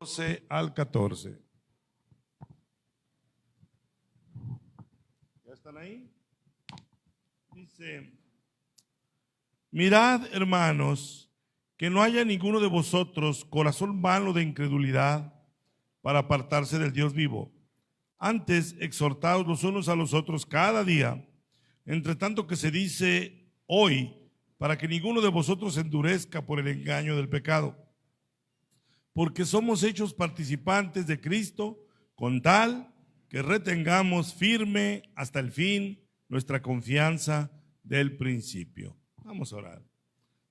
12 al 14. ¿Ya están ahí? Dice: mirad, hermanos, que no haya ninguno de vosotros corazón malo de incredulidad para apartarse del Dios vivo. Antes, exhortaos los unos a los otros cada día, entre tanto que se dice hoy, para que ninguno de vosotros se endurezca por el engaño del pecado. Porque somos hechos participantes de Cristo, con tal que retengamos firme hasta el fin nuestra confianza del principio. Vamos a orar.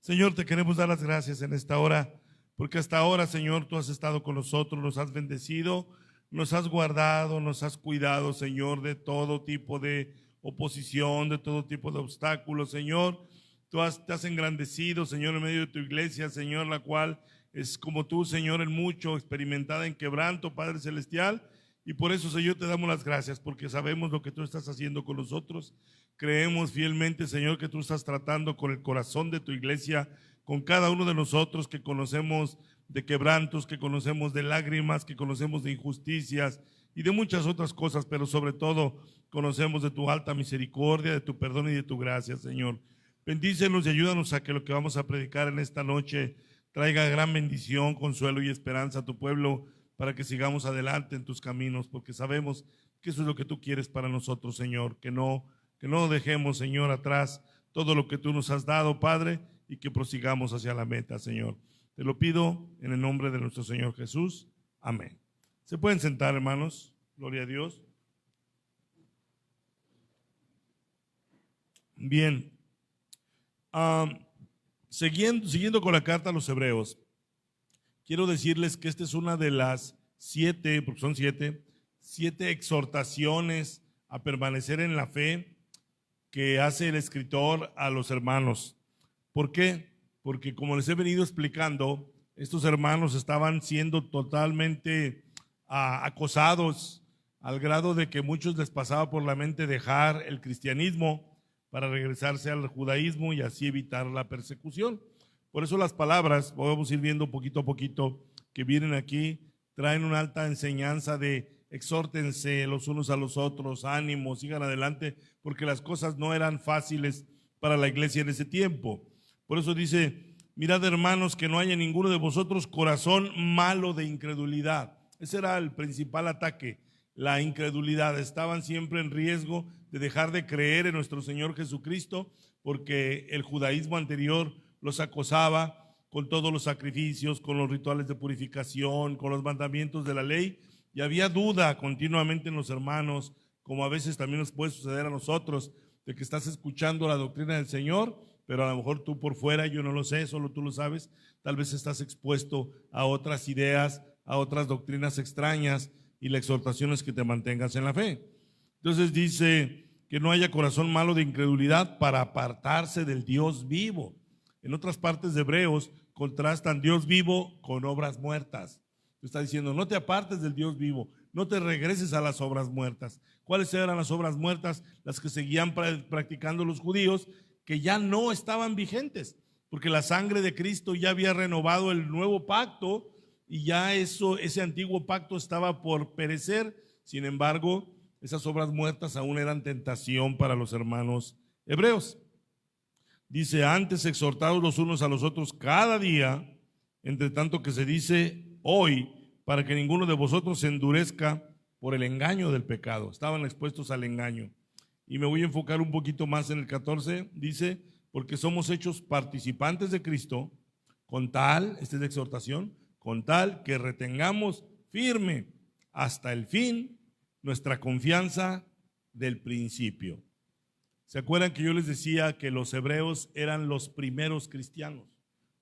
Señor, te queremos dar las gracias en esta hora, porque hasta ahora, Señor, tú has estado con nosotros, nos has bendecido, nos has guardado, nos has cuidado, Señor, de todo tipo de oposición, de todo tipo de obstáculos, Señor. Tú te has engrandecido, Señor, en medio de tu iglesia, Señor, la cual es como tú, Señor, en mucho, experimentada en quebranto, Padre Celestial. Y por eso, Señor, te damos las gracias, porque sabemos lo que tú estás haciendo con nosotros. Creemos fielmente, Señor, que tú estás tratando con el corazón de tu iglesia, con cada uno de nosotros que conocemos de quebrantos, que conocemos de lágrimas, que conocemos de injusticias y de muchas otras cosas, pero sobre todo conocemos de tu alta misericordia, de tu perdón y de tu gracia, Señor. Bendícenos y ayúdanos a que lo que vamos a predicar en esta noche traiga gran bendición, consuelo y esperanza a tu pueblo, para que sigamos adelante en tus caminos, porque sabemos que eso es lo que tú quieres para nosotros, Señor, que no dejemos, Señor, atrás todo lo que tú nos has dado, Padre, y que prosigamos hacia la meta, Señor. Te lo pido en el nombre de nuestro Señor Jesús. Amén. ¿Se pueden sentar, hermanos? Gloria a Dios. Bien. Siguiendo con la carta a los Hebreos, quiero decirles que esta es una de las 7, porque son 7 exhortaciones a permanecer en la fe que hace el escritor a los hermanos. ¿Por qué? Porque como les he venido explicando, estos hermanos estaban siendo totalmente acosados, al grado de que muchos les pasaba por la mente dejar el cristianismo para regresarse al judaísmo y así evitar la persecución. Por eso las palabras, vamos a ir viendo poquito a poquito, que vienen aquí, traen una alta enseñanza de exhórtense los unos a los otros, ánimo, sigan adelante, porque las cosas no eran fáciles para la iglesia en ese tiempo. Por eso dice: mirad, hermanos, que no haya ninguno de vosotros corazón malo de incredulidad. Ese era el principal ataque, la incredulidad. Estaban siempre en riesgo de dejar de creer en nuestro Señor Jesucristo, porque el judaísmo anterior los acosaba con todos los sacrificios, con los rituales de purificación, con los mandamientos de la ley, y había duda continuamente en los hermanos, como a veces también nos puede suceder a nosotros, de que estás escuchando la doctrina del Señor, pero a lo mejor tú por fuera, yo no lo sé, solo tú lo sabes, tal vez estás expuesto a otras ideas, a otras doctrinas extrañas, y la exhortación es que te mantengas en la fe. Entonces dice que no haya corazón malo de incredulidad para apartarse del Dios vivo. En otras partes de Hebreos contrastan Dios vivo con obras muertas. Está diciendo: no te apartes del Dios vivo, no te regreses a las obras muertas. ¿Cuáles eran las obras muertas? Las que seguían practicando los judíos, que ya no estaban vigentes, porque la sangre de Cristo ya había renovado el nuevo pacto y ya ese antiguo pacto estaba por perecer. Sin embargo, esas obras muertas aún eran tentación para los hermanos hebreos. Dice: antes exhortados los unos a los otros cada día, entre tanto que se dice hoy, para que ninguno de vosotros se endurezca por el engaño del pecado. Estaban expuestos al engaño. Y me voy a enfocar un poquito más en el 14. Dice: porque somos hechos participantes de Cristo, con tal, esta es la exhortación, con tal que retengamos firme hasta el fin nuestra confianza del principio. ¿Se acuerdan que yo les decía que los hebreos eran los primeros cristianos,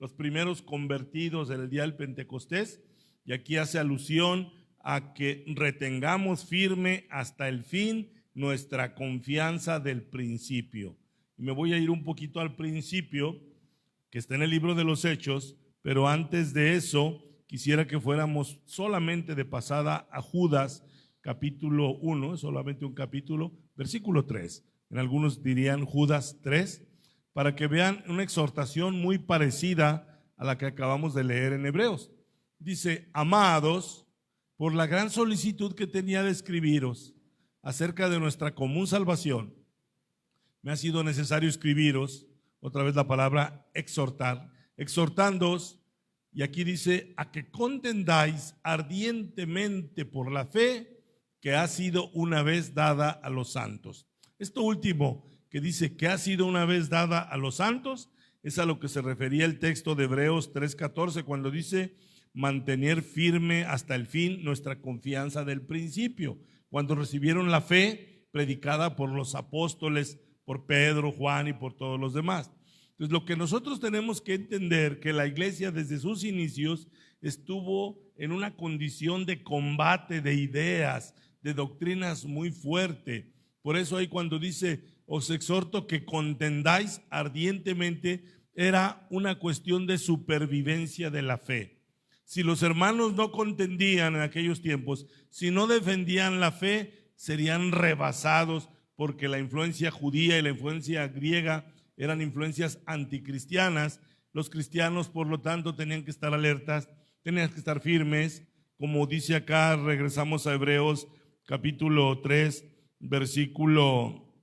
los primeros convertidos en el día del Pentecostés? Y aquí hace alusión a que retengamos firme hasta el fin nuestra confianza del principio. Y me voy a ir un poquito al principio, que está en el libro de los Hechos, pero antes de eso quisiera que fuéramos solamente de pasada a Judas, capítulo 1, solamente un capítulo, versículo 3. En algunos dirían Judas 3, para que vean una exhortación muy parecida a la que acabamos de leer en Hebreos. dice: amados, por la gran solicitud que tenía de escribiros acerca de nuestra común salvación, me ha sido necesario escribiros, otra vez la palabra exhortar, exhortándoos, y aquí dice, a que contendáis ardientemente por la fe que ha sido una vez dada a los santos. Esto último que dice que ha sido una vez dada a los santos, es a lo que se refería el texto de Hebreos 3:14, cuando dice: mantener firme hasta el fin nuestra confianza del principio, cuando recibieron la fe predicada por los apóstoles, por Pedro, Juan y por todos los demás. Entonces, lo que nosotros tenemos que entender, que la iglesia desde sus inicios estuvo en una condición de combate de ideas, de doctrinas muy fuerte. Por eso ahí cuando dice: os exhorto que contendáis ardientemente, era una cuestión de supervivencia de la fe. Si los hermanos no contendían en aquellos tiempos, si no defendían la fe, serían rebasados, porque la influencia judía y la influencia griega eran influencias anticristianas. Los cristianos, por lo tanto, tenían que estar alertas, tenían que estar firmes. Como dice acá, regresamos a Hebreos capítulo 3, versículo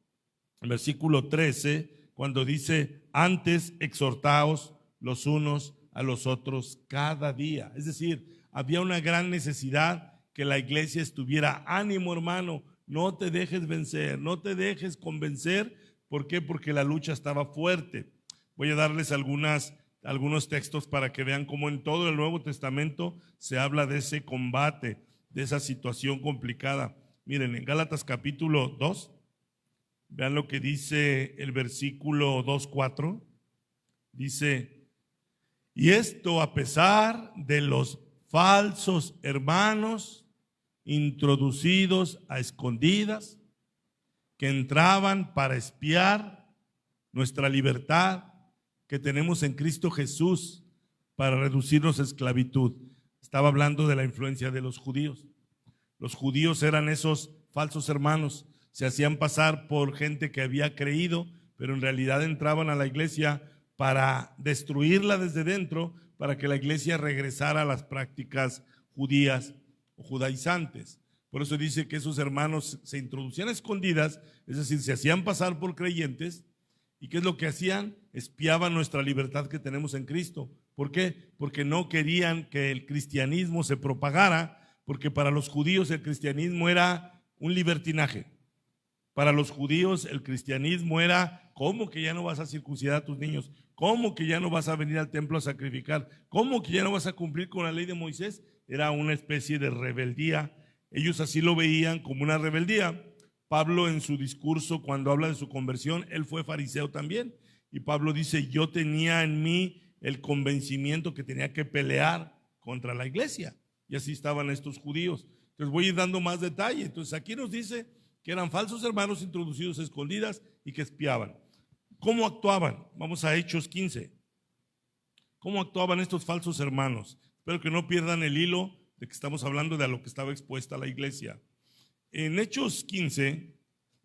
13, cuando dice: antes exhortaos los unos a los otros cada día. Es decir, había una gran necesidad que la iglesia estuviera: ánimo, hermano, no te dejes vencer, no te dejes convencer. ¿Por qué? Porque la lucha estaba fuerte. Voy a darles algunos textos para que vean cómo en todo el Nuevo Testamento se habla de ese combate, de esa situación complicada. Miren, en Gálatas capítulo 2, vean lo que dice el versículo 2:4. Dice: y esto a pesar de los falsos hermanos introducidos a escondidas, que entraban para espiar nuestra libertad que tenemos en Cristo Jesús, para reducirnos a esclavitud. Estaba hablando de la influencia de los judíos. Los judíos eran esos falsos hermanos, se hacían pasar por gente que había creído, pero en realidad entraban a la iglesia para destruirla desde dentro, para que la iglesia regresara a las prácticas judías o judaizantes. Por eso dice que esos hermanos se introducían a escondidas, es decir, se hacían pasar por creyentes. ¿Y qué es lo que hacían? Espiaban nuestra libertad que tenemos en Cristo. ¿Por qué? Porque no querían que el cristianismo se propagara, porque para los judíos el cristianismo era un libertinaje. Para los judíos el cristianismo era: ¿cómo que ya no vas a circuncidar a tus niños? ¿Cómo que ya no vas a venir al templo a sacrificar? ¿Cómo que ya no vas a cumplir con la ley de Moisés? Era una especie de rebeldía. Ellos así lo veían, como una rebeldía. Pablo, en su discurso, cuando habla de su conversión, él fue fariseo también. Y Pablo dice: yo tenía en mí el convencimiento que tenía que pelear contra la iglesia. Y así estaban estos judíos. Entonces voy a ir dando más detalle. Entonces aquí nos dice que eran falsos hermanos introducidos a escondidas y que espiaban. ¿Cómo actuaban? Vamos a Hechos 15. ¿Cómo actuaban estos falsos hermanos? Espero que no pierdan el hilo de que estamos hablando de a lo que estaba expuesta la iglesia. En Hechos 15,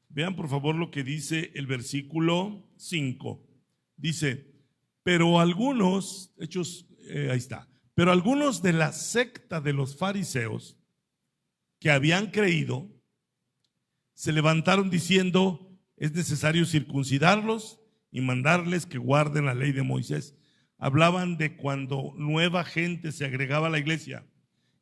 vean por favor lo que dice el versículo 5. Dice: pero algunos, pero algunos de la secta de los fariseos que habían creído, se levantaron diciendo: es necesario circuncidarlos y mandarles que guarden la ley de Moisés. Hablaban de cuando nueva gente se agregaba a la iglesia,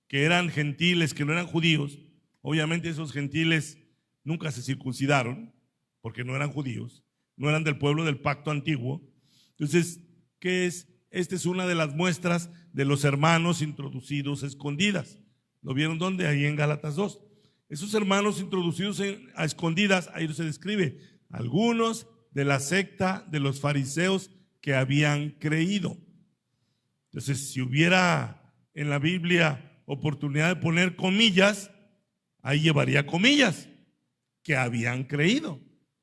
que eran gentiles, que no eran judíos. Obviamente esos gentiles nunca se circuncidaron, porque no eran judíos, no eran del pueblo del pacto antiguo. Entonces, ¿qué es? Esta es una de las muestras de los hermanos introducidos a escondidas. ¿Lo vieron dónde? Ahí en Gálatas 2. Esos hermanos introducidos a escondidas, ahí se describe: algunos de la secta de los fariseos que habían creído. Entonces, si hubiera en la Biblia oportunidad de poner comillas, ahí llevaría comillas: que habían creído,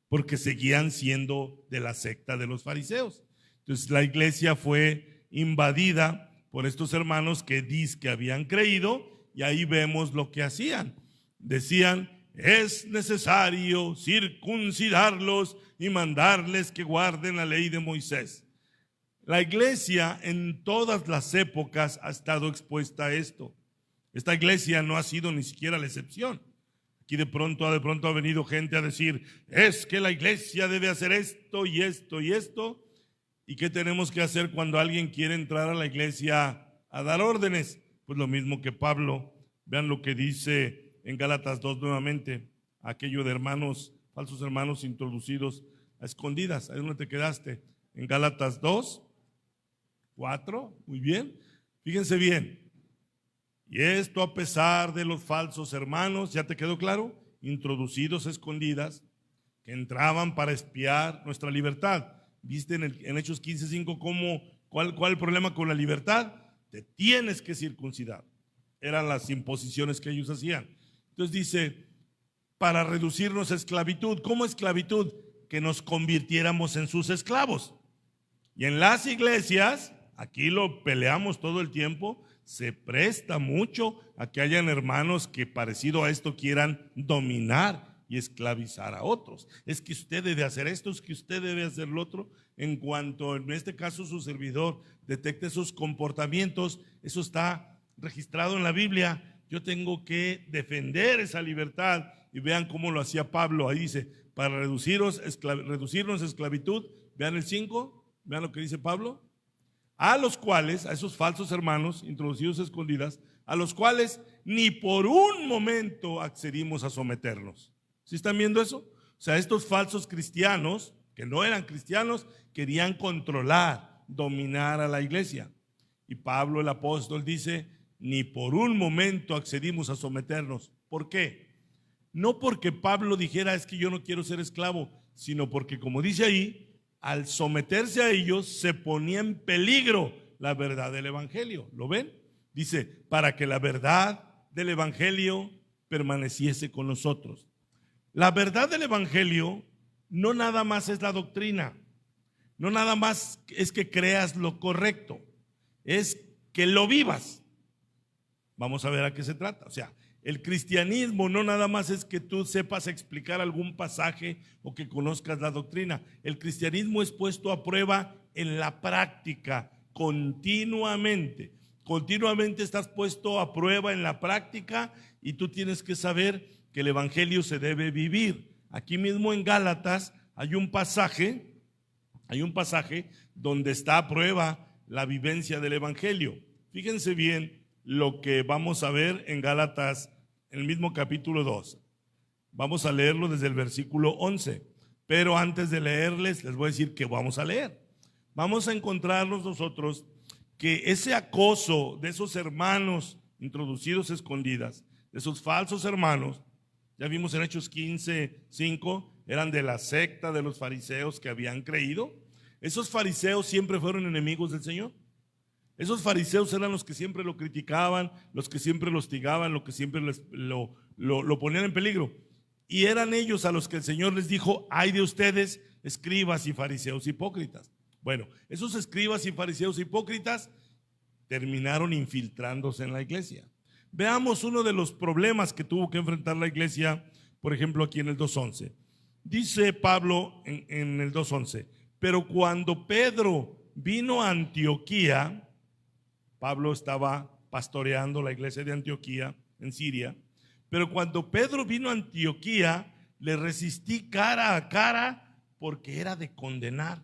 porque seguían siendo de la secta de los fariseos. Entonces la iglesia fue invadida por estos hermanos que dicen que habían creído, y ahí vemos lo que hacían. Decían: es necesario circuncidarlos y mandarles que guarden la ley de Moisés. La iglesia en todas las épocas ha estado expuesta a esto. Esta iglesia no ha sido ni siquiera la excepción. Aquí de pronto ha venido gente a decir, es que la iglesia debe hacer esto y esto y esto. ¿Y qué tenemos que hacer cuando alguien quiere entrar a la iglesia a dar órdenes? Pues lo mismo que Pablo. Vean lo que dice en Gálatas 2 nuevamente, aquello de hermanos, falsos hermanos introducidos a escondidas. Ahí donde te quedaste, en Gálatas 2, 4, muy bien. Fíjense bien. Y esto a pesar de los falsos hermanos, ¿ya te quedó claro? Introducidos a escondidas, que entraban para espiar nuestra libertad. ¿Viste en Hechos 15:5 cuál el problema con la libertad? Te tienes que circuncidar. Eran las imposiciones que ellos hacían. Entonces dice, para reducirnos a esclavitud. ¿Cómo esclavitud? Que nos convirtiéramos en sus esclavos. Y en las iglesias, aquí lo peleamos todo el tiempo, se presta mucho a que hayan hermanos que parecido a esto quieran dominar y esclavizar a otros. Es que usted debe hacer esto, es que usted debe hacer lo otro. En cuanto, en este caso, su servidor detecte esos comportamientos, eso está registrado en la Biblia. Yo tengo que defender esa libertad. Y vean cómo lo hacía Pablo. Ahí dice, para reducirnos a esclavitud. Vean el 5, vean lo que dice Pablo. A los cuales, a esos falsos hermanos introducidos a escondidas, a los cuales ni por un momento accedimos a someternos. ¿Sí están viendo eso? O sea, estos falsos cristianos, que no eran cristianos, querían controlar, dominar a la iglesia. Y Pablo el apóstol dice, ni por un momento accedimos a someternos. ¿Por qué? No porque Pablo dijera, es que yo no quiero ser esclavo, sino porque, como dice ahí, al someterse a ellos se ponía en peligro la verdad del evangelio. ¿Lo ven? Dice, para que la verdad del evangelio permaneciese con nosotros. La verdad del evangelio no nada más es la doctrina, no nada más es que creas lo correcto, es que lo vivas. Vamos a ver a qué se trata. O sea, el cristianismo no nada más es que tú sepas explicar algún pasaje o que conozcas la doctrina. El cristianismo es puesto a prueba en la práctica, continuamente. Continuamente estás puesto a prueba en la práctica y tú tienes que saber que el evangelio se debe vivir. Aquí mismo en Gálatas hay un pasaje donde está a prueba la vivencia del evangelio. Fíjense bien lo que vamos a ver en Gálatas, en el mismo capítulo 2. Vamos a leerlo desde el versículo 11. Pero antes de leerles, les voy a decir que vamos a leer. Vamos a encontrarnos nosotros que ese acoso de esos hermanos introducidos a escondidas, de esos falsos hermanos, ya vimos en Hechos 15:5, eran de la secta de los fariseos que habían creído. Esos fariseos siempre fueron enemigos del Señor. Esos fariseos eran los que siempre lo criticaban, los que siempre lo hostigaban, los que siempre lo ponían en peligro. Y eran ellos a los que el Señor les dijo, ay de ustedes, escribas y fariseos hipócritas. Bueno, esos escribas y fariseos hipócritas terminaron infiltrándose en la iglesia. Veamos uno de los problemas que tuvo que enfrentar la iglesia, por ejemplo, aquí en el 2:11. Dice Pablo en el 2:11, pero cuando Pedro vino a Antioquía, Pablo estaba pastoreando la iglesia de Antioquía en Siria, pero cuando Pedro vino a Antioquía, le resistí cara a cara porque era de condenar.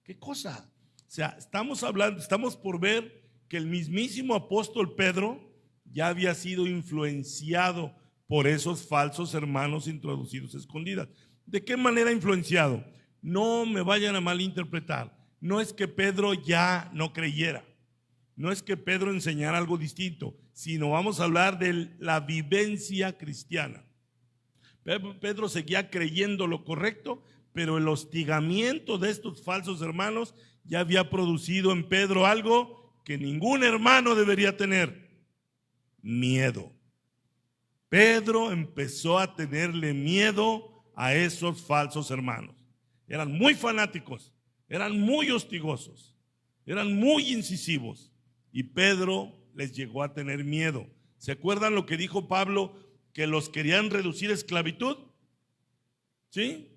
¿Qué cosa? O sea, estamos por ver que el mismísimo apóstol Pedro ya había sido influenciado por esos falsos hermanos introducidos a escondidas. ¿De qué manera influenciado? No me vayan a malinterpretar. No es que Pedro ya no creyera, no es que Pedro enseñara algo distinto, sino vamos a hablar de la vivencia cristiana. Pedro seguía creyendo lo correcto, pero el hostigamiento de estos falsos hermanos ya había producido en Pedro algo que ningún hermano debería tener: miedo. Pedro empezó a tenerle miedo a esos falsos hermanos. Eran muy fanáticos, eran muy hostigosos, eran muy incisivos, y Pedro les llegó a tener miedo. ¿Se acuerdan lo que dijo Pablo? Que los querían reducir a esclavitud. ¿Sí?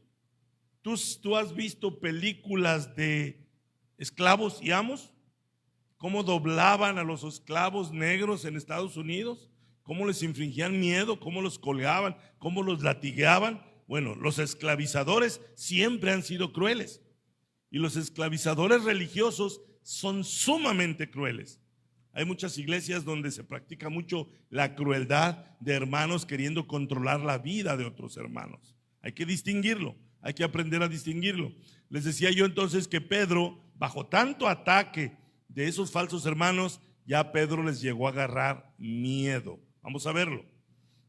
Tú has visto películas de esclavos y amos, cómo doblaban a los esclavos negros en Estados Unidos, cómo les infringían miedo, cómo los colgaban, cómo los latigaban. Bueno, los esclavizadores siempre han sido crueles y los esclavizadores religiosos son sumamente crueles. Hay muchas iglesias donde se practica mucho la crueldad de hermanos queriendo controlar la vida de otros hermanos. Hay que distinguirlo, hay que aprender a distinguirlo. Les decía yo entonces que Pedro, bajo tanto ataque de esos falsos hermanos, ya Pedro les llegó a agarrar miedo. Vamos a verlo.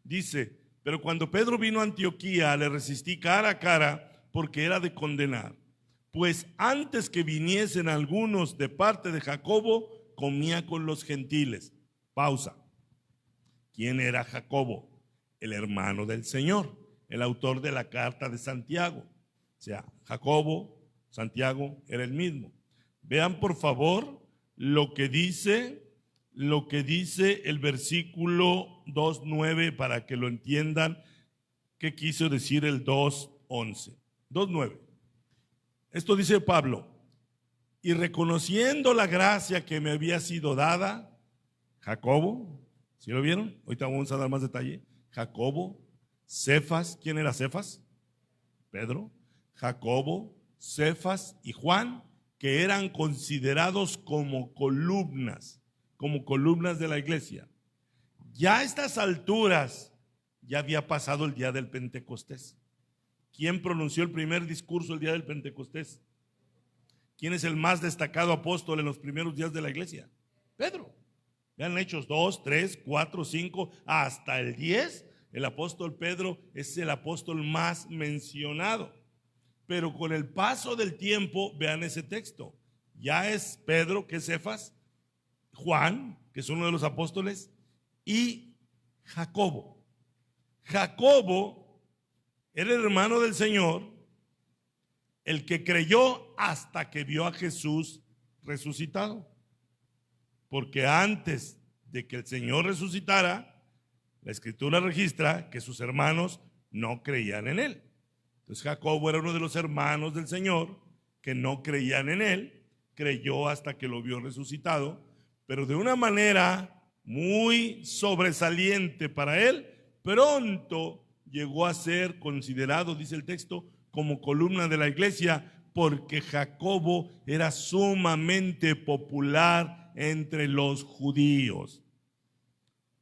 Dice, pero cuando Pedro vino a Antioquía, le resistí cara a cara porque era de condenar. Pues antes que viniesen algunos de parte de Jacobo, comía con los gentiles. Pausa. ¿Quién era Jacobo? El hermano del Señor, el autor de la carta de Santiago. O sea, Jacobo, Santiago era el mismo. Vean por favor lo que dice el versículo 2:9 para que lo entiendan qué quiso decir el 2:11. 2:9. Esto dice Pablo: y reconociendo la gracia que me había sido dada, Jacobo, ¿sí lo vieron? Ahorita vamos a dar más detalle. Jacobo, Cefas, ¿quién era Cefas? Pedro. Jacobo, Cefas y Juan, que eran considerados como columnas de la iglesia. Ya a estas alturas ya había pasado el día del Pentecostés. ¿Quién pronunció el primer discurso el día del Pentecostés? ¿Quién es el más destacado apóstol en los primeros días de la iglesia? Pedro. Vean Hechos 2, 3, 4, 5, hasta el 10. El apóstol Pedro es el apóstol más mencionado. Pero con el paso del tiempo, vean ese texto. Ya es Pedro, que es Cefas, Juan, que es uno de los apóstoles, y Jacobo. Jacobo era el hermano del Señor, el que creyó hasta que vio a Jesús resucitado. Porque antes de que el Señor resucitara, la Escritura registra que sus hermanos no creían en él. Entonces Jacobo era uno de los hermanos del Señor que no creían en él, creyó hasta que lo vio resucitado, pero de una manera muy sobresaliente para él, pronto llegó a ser considerado, dice el texto, como columna de la iglesia, porque Jacobo era sumamente popular entre los judíos.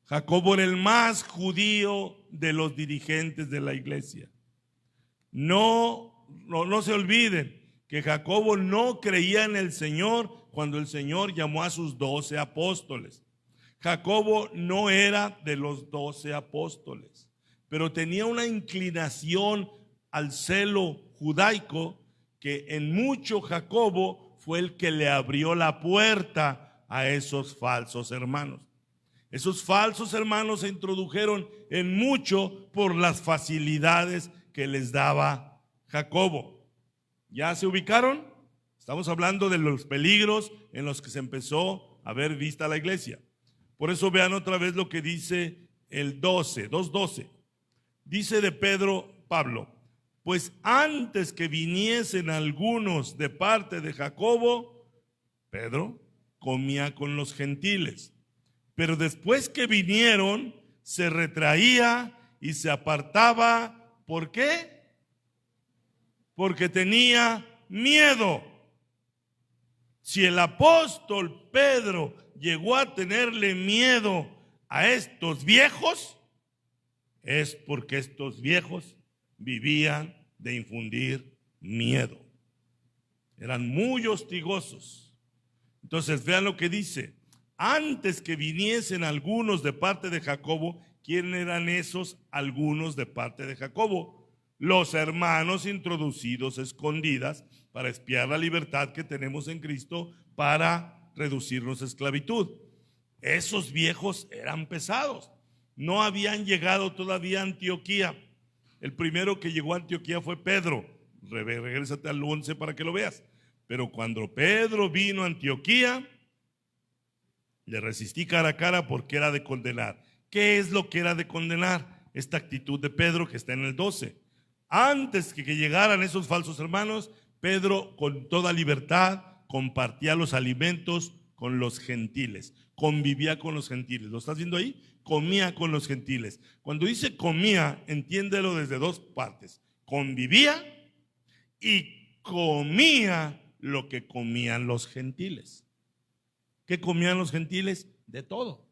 Jacobo era el más judío de los dirigentes de la iglesia. No se olviden que Jacobo no creía en el Señor cuando el Señor llamó a sus 12 apóstoles. Jacobo no era de los 12 apóstoles, pero tenía una inclinación al celo judaico que en mucho Jacobo fue el que le abrió la puerta a esos falsos hermanos. Esos falsos hermanos se introdujeron en mucho por las facilidades que les daba Jacobo. ¿Ya se ubicaron? Estamos hablando de los peligros en los que se empezó a ver vista la iglesia. Por eso vean otra vez lo que dice el 2:12. Dice de Pablo, pues antes que viniesen algunos de parte de Jacobo, Pedro comía con los gentiles. Pero después que vinieron, se retraía y se apartaba. ¿Por qué? Porque tenía miedo. Si el apóstol Pedro llegó a tenerle miedo a estos viejos, es porque estos viejos vivían de infundir miedo. Eran muy hostigosos. Entonces vean lo que dice. Antes que viniesen algunos de parte de Jacobo, ¿quién eran esos algunos de parte de Jacobo? Los hermanos introducidos escondidas para espiar la libertad que tenemos en Cristo para reducirnos a esclavitud. Esos viejos eran pesados. No habían llegado todavía a Antioquía. El primero que llegó a Antioquía fue Pedro. Regrésate al 11 para que lo veas. Pero cuando Pedro vino a Antioquía, le resistí cara a cara porque era de condenar. ¿Qué es lo que era de condenar? Esta actitud de Pedro que está en el 12. Antes que llegaran esos falsos hermanos, Pedro con toda libertad compartía los alimentos con los gentiles, convivía con los gentiles. ¿Lo estás viendo ahí? Comía con los gentiles. Cuando dice comía, entiéndelo desde dos partes. Convivía y comía lo que comían los gentiles. ¿Qué comían los gentiles? De todo,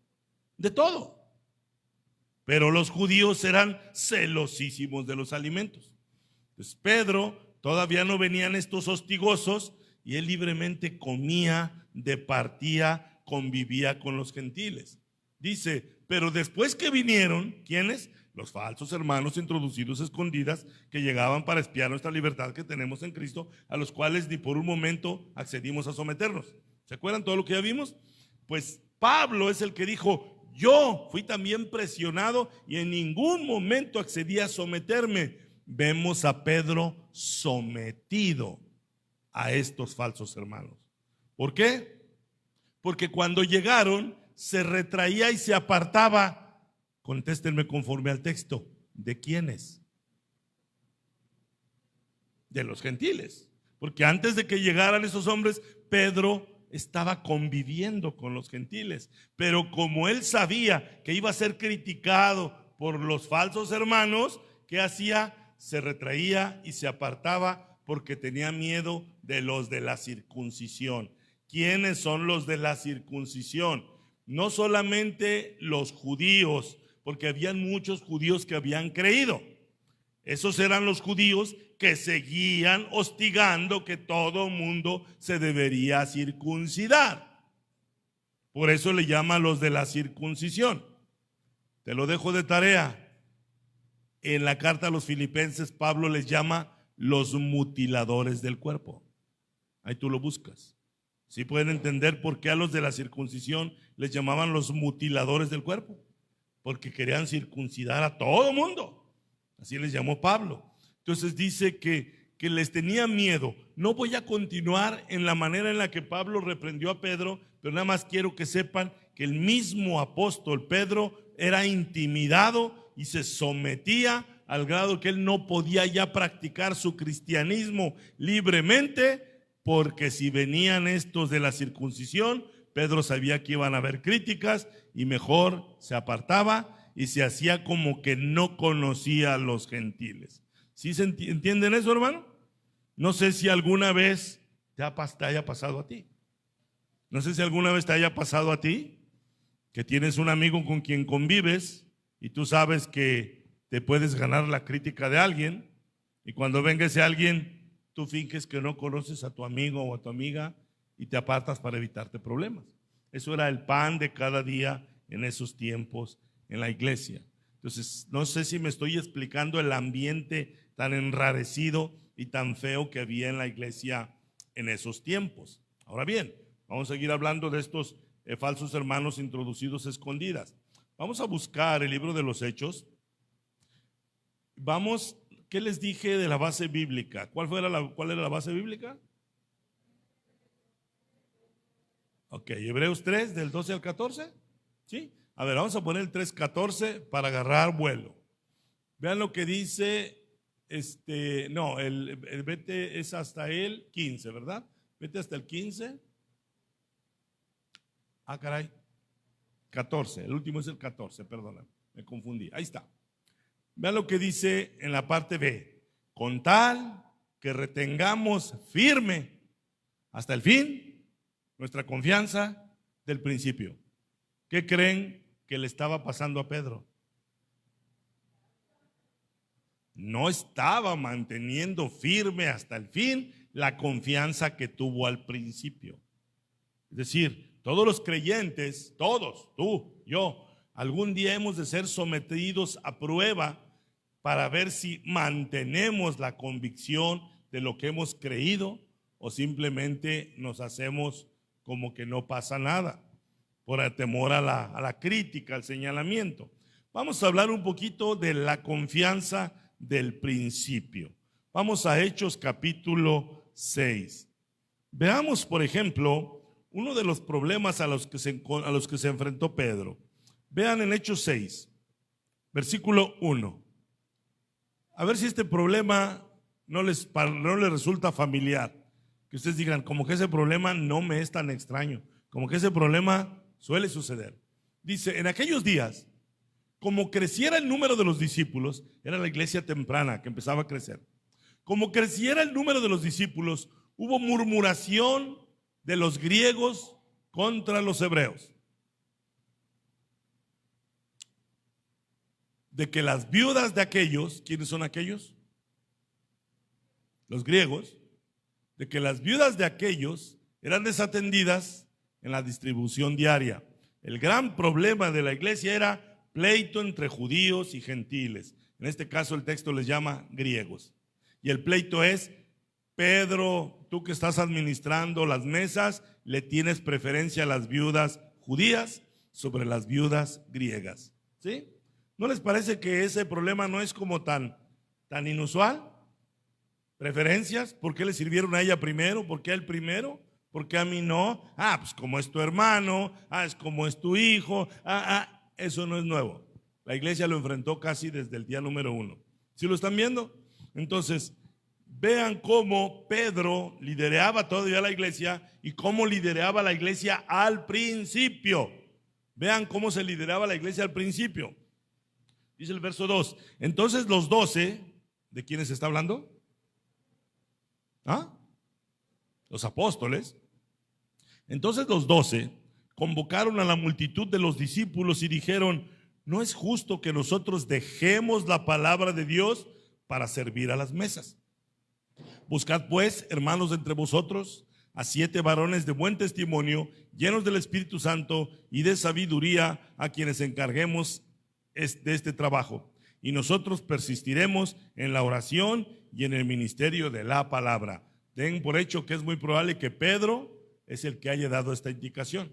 de todo. Pero los judíos eran celosísimos de los alimentos. Entonces Pedro, todavía no venían estos hostigosos y él libremente comía, departía, convivía con los gentiles. Dice, pero después que vinieron, ¿quiénes? Los falsos hermanos introducidos a escondidas que llegaban para espiar nuestra libertad que tenemos en Cristo, a los cuales ni por un momento accedimos a someternos. ¿Se acuerdan todo lo que ya vimos? Pues Pablo es el que dijo, yo fui también presionado y en ningún momento accedí a someterme. Vemos a Pedro sometido a estos falsos hermanos. ¿Por qué? Porque cuando llegaron se retraía y se apartaba. Contéstenme conforme al texto. ¿De quiénes? De los gentiles. Porque antes de que llegaran esos hombres, Pedro estaba conviviendo con los gentiles. Pero como él sabía que iba a ser criticado por los falsos hermanos, ¿qué hacía? Se retraía y se apartaba porque tenía miedo de los de la circuncisión. ¿Quiénes son los de la circuncisión? No solamente los judíos, porque habían muchos judíos que habían creído. Esos eran los judíos que seguían hostigando que todo mundo se debería circuncidar. Por eso le llama a los de la circuncisión. Te lo dejo de tarea. En la carta a los Filipenses, Pablo les llama los mutiladores del cuerpo. Ahí tú lo buscas. ¿Sí pueden entender por qué a los de la circuncisión les llamaban los mutiladores del cuerpo? Porque querían circuncidar a todo mundo. Así les llamó Pablo. Entonces dice que les tenía miedo. No voy a continuar en la manera en la que Pablo reprendió a Pedro, pero nada más quiero que sepan que el mismo apóstol Pedro era intimidado y se sometía al grado que él no podía ya practicar su cristianismo libremente, porque si venían estos de la circuncisión, Pedro sabía que iban a haber críticas y mejor se apartaba y se hacía como que no conocía a los gentiles. ¿Sí se entienden eso, hermano? No sé si alguna vez te haya pasado a ti. No sé si alguna vez te haya pasado a ti que tienes un amigo con quien convives y tú sabes que te puedes ganar la crítica de alguien y cuando venga ese alguien, tú finges que no conoces a tu amigo o a tu amiga y te apartas para evitarte problemas. Eso era el pan de cada día en esos tiempos en la iglesia. Entonces, no sé si me estoy explicando el ambiente tan enrarecido y tan feo que había en la iglesia en esos tiempos. Ahora bien, vamos a seguir hablando de estos falsos hermanos introducidos a escondidas. Vamos a buscar el libro de los Hechos. Vamos, ¿qué les dije de la base bíblica? ¿Cuál era la base bíblica? Ok, Hebreos 3, del 12 al 14. ¿Sí? A ver, vamos a poner el 3:14 para agarrar vuelo. Vean lo que dice, el vete es hasta el 15, ¿verdad? Vete hasta el 15. Ah, caray. 14, el último es el 14, perdona, me confundí. Ahí está. Vean lo que dice en la parte B. Con tal que retengamos firme hasta el fin nuestra confianza del principio. ¿Qué creen que le estaba pasando a Pedro? No estaba manteniendo firme hasta el fin la confianza que tuvo al principio. Es decir, todos los creyentes, todos, tú, yo, algún día hemos de ser sometidos a prueba para ver si mantenemos la convicción de lo que hemos creído o simplemente nos hacemos como que no pasa nada por el temor a la crítica, al señalamiento. Vamos a hablar un poquito de la confianza del principio. Vamos a Hechos capítulo 6. Veamos, por ejemplo, uno de los problemas a los que se enfrentó Pedro. Vean en Hechos 6, versículo 1. A ver si este problema no les resulta familiar. que ustedes digan, como que ese problema no me es tan extraño, como que ese problema suele suceder. Dice, en aquellos días, como creciera el número de los discípulos, era la iglesia temprana que empezaba a crecer, como creciera el número de los discípulos, hubo murmuración de los griegos contra los hebreos, de que las viudas de aquellos, ¿quiénes son aquellos? Los griegos, de que las viudas de aquellos eran desatendidas en la distribución diaria. El gran problema de la iglesia era pleito entre judíos y gentiles. En este caso el texto les llama griegos. Y el pleito es, Pedro, tú que estás administrando las mesas, le tienes preferencia a las viudas judías sobre las viudas griegas. ¿Sí? ¿No les parece que ese problema no es como tan inusual? ¿Preferencias? ¿Por qué le sirvieron a ella primero? ¿Por qué a él primero? ¿Por qué a mí no? Pues como es tu hermano, es como es tu hijo, eso no es nuevo. La iglesia lo enfrentó casi desde el día número 1. ¿Sí lo están viendo? Entonces, vean cómo Pedro lideraba todavía la iglesia y cómo lideraba la iglesia al principio. Vean cómo se lideraba la iglesia al principio. Dice el verso 2, entonces los 12, ¿de quiénes se está hablando? Los apóstoles. Entonces los 12 convocaron a la multitud de los discípulos y dijeron, no es justo que nosotros dejemos la palabra de Dios para servir a las mesas. Buscad pues, hermanos, entre vosotros a 7 varones de buen testimonio, llenos del Espíritu Santo y de sabiduría, a quienes encarguemos de este trabajo. Y nosotros persistiremos en la oración y en el ministerio de la palabra. Den por hecho que es muy probable que Pedro es el que haya dado esta indicación.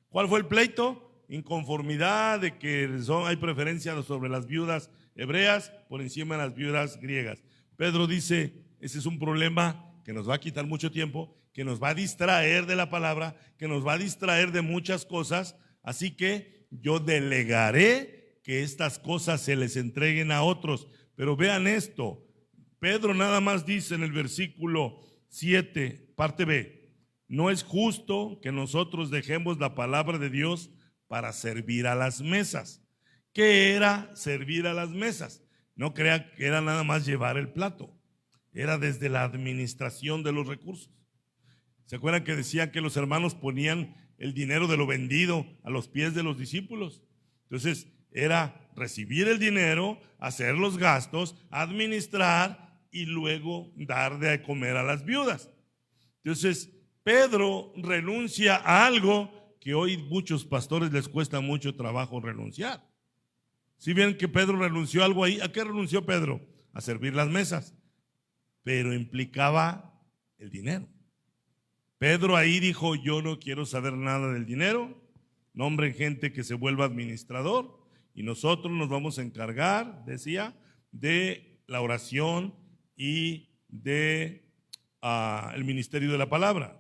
¿Cuál fue el pleito? Inconformidad de que hay preferencia sobre las viudas hebreas por encima de las viudas griegas. Pedro dice, ese es un problema que nos va a quitar mucho tiempo, que nos va a distraer de la palabra, que nos va a distraer de muchas cosas, así que yo delegaré que estas cosas se les entreguen a otros. Pero vean esto, Pedro nada más dice en el versículo 7, parte B, no es justo que nosotros dejemos la palabra de Dios para servir a las mesas. ¿Qué era servir a las mesas? No crea que era nada más llevar el plato, era desde la administración de los recursos. ¿Se acuerdan que decían que los hermanos ponían el dinero de lo vendido a los pies de los discípulos? Entonces era recibir el dinero, hacer los gastos, administrar y luego dar de comer a las viudas. Entonces Pedro renuncia a algo que hoy muchos pastores les cuesta mucho trabajo renunciar. Si bien que Pedro renunció a algo ahí, ¿a qué renunció Pedro? A servir las mesas, pero implicaba el dinero. Pedro ahí dijo, yo no quiero saber nada del dinero, nombren gente que se vuelva administrador y nosotros nos vamos a encargar, decía, de la oración y de el ministerio de la palabra.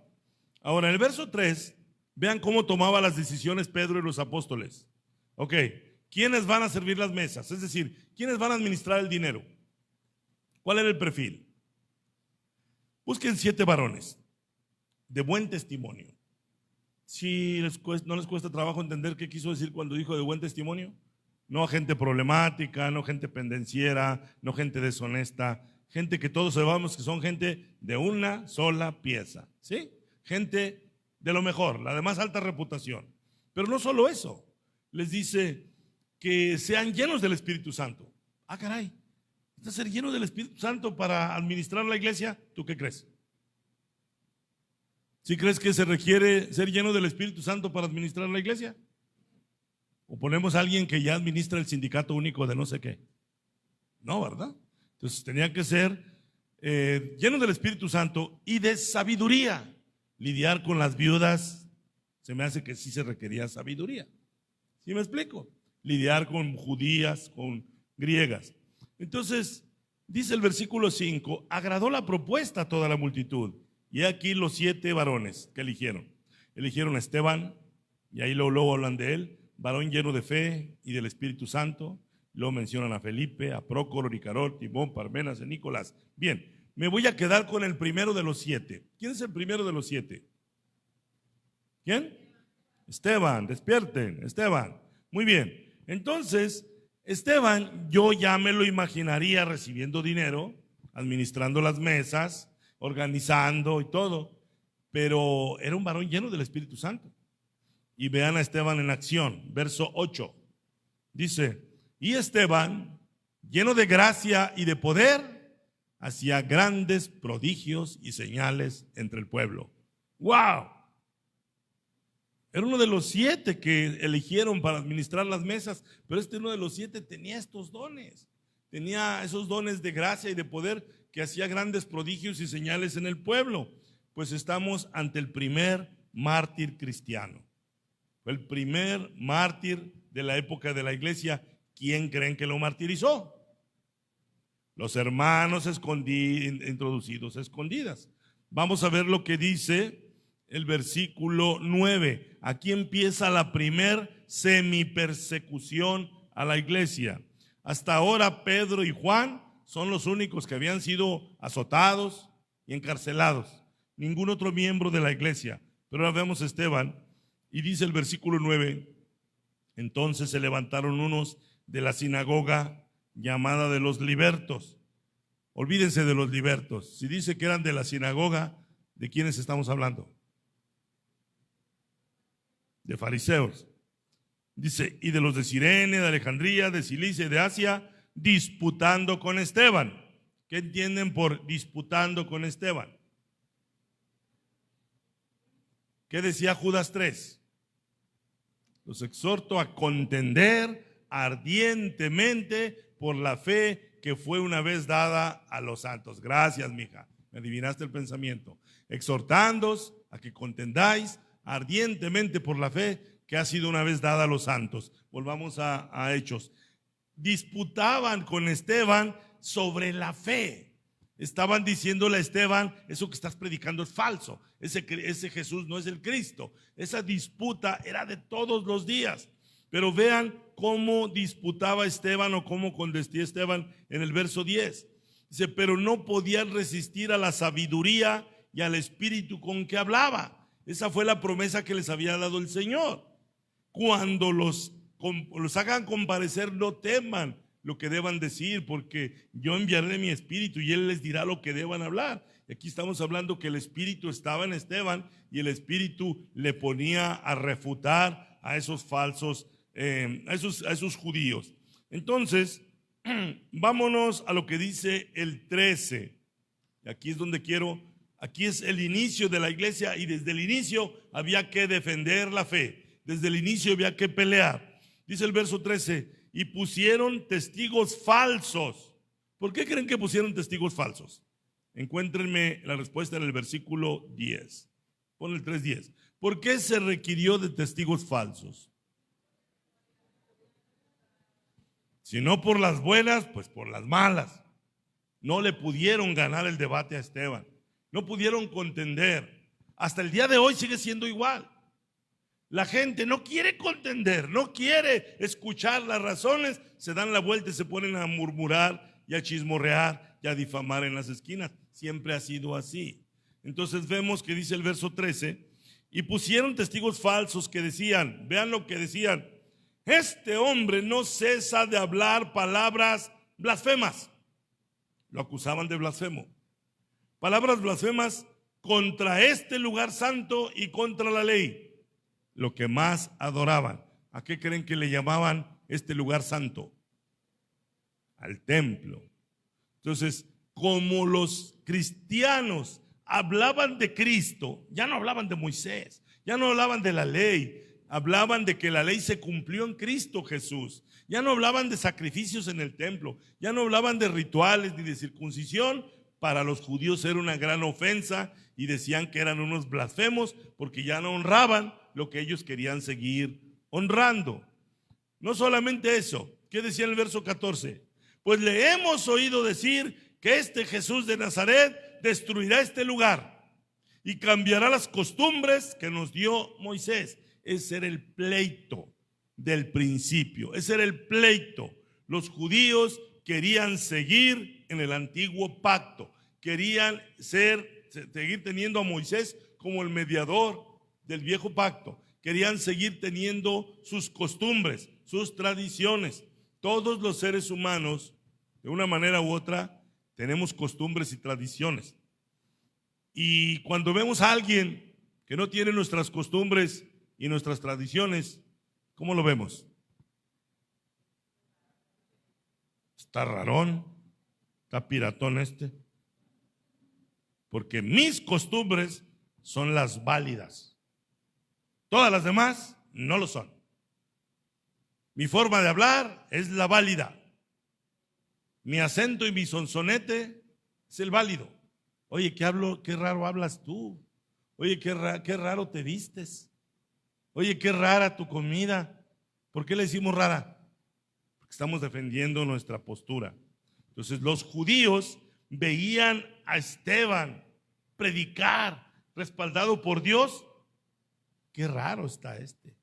Ahora, en el verso 3, vean cómo tomaba las decisiones Pedro y los apóstoles. Ok, ¿quiénes van a servir las mesas? Es decir, ¿quiénes van a administrar el dinero? ¿Cuál era el perfil? Busquen 7 varones de buen testimonio. Si no les cuesta trabajo entender qué quiso decir cuando dijo de buen testimonio, no gente problemática, no gente pendenciera, no gente deshonesta, gente que todos sabemos que son gente de una sola pieza, ¿sí? Gente de lo mejor, la de más alta reputación. Pero no solo eso, les dice que sean llenos del Espíritu Santo. Caray, ¿estás ser lleno del Espíritu Santo para administrar la iglesia? ¿Tú qué crees? ¿Sí crees que se requiere ser lleno del Espíritu Santo para administrar la iglesia? ¿O ponemos a alguien que ya administra el sindicato único de no sé qué? No, ¿verdad? Entonces tenía que ser lleno del Espíritu Santo y de sabiduría. Lidiar con las viudas, se me hace que sí se requería sabiduría. ¿Sí me explico? Lidiar con judías, con griegas. Entonces, dice el versículo 5, agradó la propuesta a toda la multitud. Y aquí los 7 varones que eligieron. Eligieron a Esteban, y ahí luego hablan de él, varón lleno de fe y del Espíritu Santo. Luego mencionan a Felipe, a Prócoro, Nicanor, Timón, Parmenas y Nicolás. Bien, me voy a quedar con el primero de los 7. ¿Quién es el primero de los 7? ¿Quién? Esteban, despierten, Esteban. Muy bien, entonces Esteban, yo ya me lo imaginaría recibiendo dinero, administrando las mesas, organizando y todo, pero era un varón lleno del Espíritu Santo. Y vean a Esteban en acción, verso 8. Dice, y Esteban, lleno de gracia y de poder, hacía grandes prodigios y señales entre el pueblo. ¡Wow! Era uno de los 7 que eligieron para administrar las mesas, pero uno de los 7 tenía estos dones. Tenía esos dones de gracia y de poder que hacía grandes prodigios y señales en el pueblo. Pues estamos ante el primer mártir cristiano. Fue el primer mártir de la época de la iglesia. ¿Quién creen que lo martirizó? Los hermanos introducidos a escondidas. Vamos a ver lo que dice el versículo 9. Aquí empieza la primer semipersecución a la iglesia. Hasta ahora Pedro y Juan son los únicos que habían sido azotados y encarcelados. Ningún otro miembro de la iglesia. Pero ahora vemos a Esteban y dice el versículo 9. Entonces se levantaron unos de la sinagoga llamada de los libertos. Olvídense de los libertos. Si dice que eran de la sinagoga, ¿de quiénes estamos hablando? De fariseos. Dice, y de los de Cirene, de Alejandría, de Cilicia y de Asia, disputando con Esteban. ¿Qué entienden por disputando con Esteban? ¿Qué decía Judas 3? Los exhorto a contender ardientemente por la fe que fue una vez dada a los santos. Gracias, mija, me adivinaste el pensamiento. Exhortándoos a que contendáis ardientemente por la fe que ha sido una vez dada a los santos. Volvamos a Hechos. Disputaban con Esteban sobre la fe. Estaban diciéndole a Esteban, eso que estás predicando es falso, ese Jesús no es el Cristo. Esa disputa era de todos los días. Pero vean cómo disputaba Esteban o cómo contestía Esteban en el verso 10. Dice, pero no podían resistir a la sabiduría y al espíritu con que hablaba. Esa fue la promesa que les había dado el Señor. Cuando los hagan comparecer, no teman lo que deban decir, porque yo enviaré mi espíritu y él les dirá lo que deban hablar. Y aquí estamos hablando que el espíritu estaba en Esteban y el espíritu le ponía a refutar a esos falsos, a esos judíos. Entonces, vámonos a lo que dice el 13. Aquí es donde aquí es el inicio de la iglesia y desde el inicio había que defender la fe. Desde el inicio había que pelear. Dice el verso 13, y pusieron testigos falsos. ¿Por qué creen que pusieron testigos falsos? Encuéntrenme la respuesta en el versículo 10. Pon el 3:10. ¿Por qué se requirió de testigos falsos? Si no por las buenas, pues por las malas. No le pudieron ganar el debate a Esteban. No pudieron contender. Hasta el día de hoy sigue siendo igual. La gente no quiere contender, no quiere escuchar las razones, se dan la vuelta y se ponen a murmurar y a chismorrear y a difamar en las esquinas. Siempre ha sido así. Entonces vemos que dice el verso 13, y pusieron testigos falsos que decían, vean lo que decían, este hombre no cesa de hablar palabras blasfemas. Lo acusaban de blasfemo. Palabras blasfemas contra este lugar santo y contra la ley. Lo que más adoraban. ¿A qué creen que le llamaban este lugar santo? Al templo. Entonces, como los cristianos hablaban de Cristo, ya no hablaban de Moisés, ya no hablaban de la ley, hablaban de que la ley se cumplió en Cristo Jesús. Ya no hablaban de sacrificios en el templo, ya no hablaban de rituales ni de circuncisión. Para los judíos era una gran ofensa y decían que eran unos blasfemos porque ya no honraban lo que ellos querían seguir honrando. No solamente eso, ¿qué decía en el verso 14? Pues le hemos oído decir que este Jesús de Nazaret destruirá este lugar y cambiará las costumbres que nos dio Moisés. Ese era el pleito del principio, ese era el pleito. Los judíos querían seguir en el antiguo pacto, querían seguir teniendo a Moisés como el mediador del viejo pacto. Querían seguir teniendo sus costumbres, sus tradiciones. Todos los seres humanos, de una manera u otra, tenemos costumbres y tradiciones. Y cuando vemos a alguien que no tiene nuestras costumbres y nuestras tradiciones, ¿cómo lo vemos? Está rarón, está piratón este. Porque mis costumbres son las válidas. Todas las demás no lo son. Mi forma de hablar es la válida. Mi acento y mi sonsonete es el válido. Oye, qué raro hablas tú. Oye, qué raro te vistes. Oye, qué rara tu comida. ¿Por qué le decimos rara? Porque estamos defendiendo nuestra postura. Entonces los judíos veían a Esteban predicar respaldado por Dios. Qué raro está este.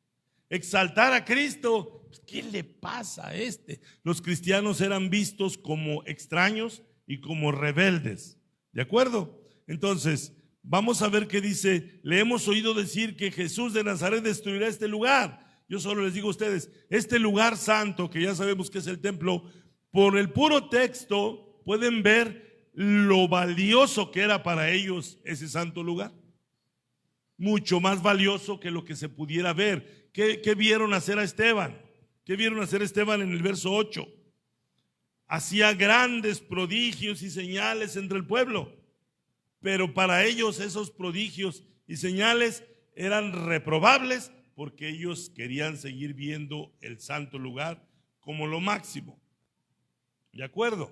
Exaltar a Cristo, ¿qué le pasa a este? Los cristianos eran vistos como extraños y como rebeldes. ¿De acuerdo? Entonces, vamos a ver qué dice. Le hemos oído decir que Jesús de Nazaret destruirá este lugar. Yo solo les digo a ustedes, este lugar santo, que ya sabemos que es el templo, por el puro texto pueden ver lo valioso que era para ellos ese santo lugar. Mucho más valioso que lo que se pudiera ver. ¿Qué vieron hacer a Esteban? ¿Qué vieron hacer a Esteban en el verso 8? Hacía grandes prodigios y señales entre el pueblo, pero para ellos esos prodigios y señales eran reprobables porque ellos querían seguir viendo el santo lugar como lo máximo. ¿De acuerdo?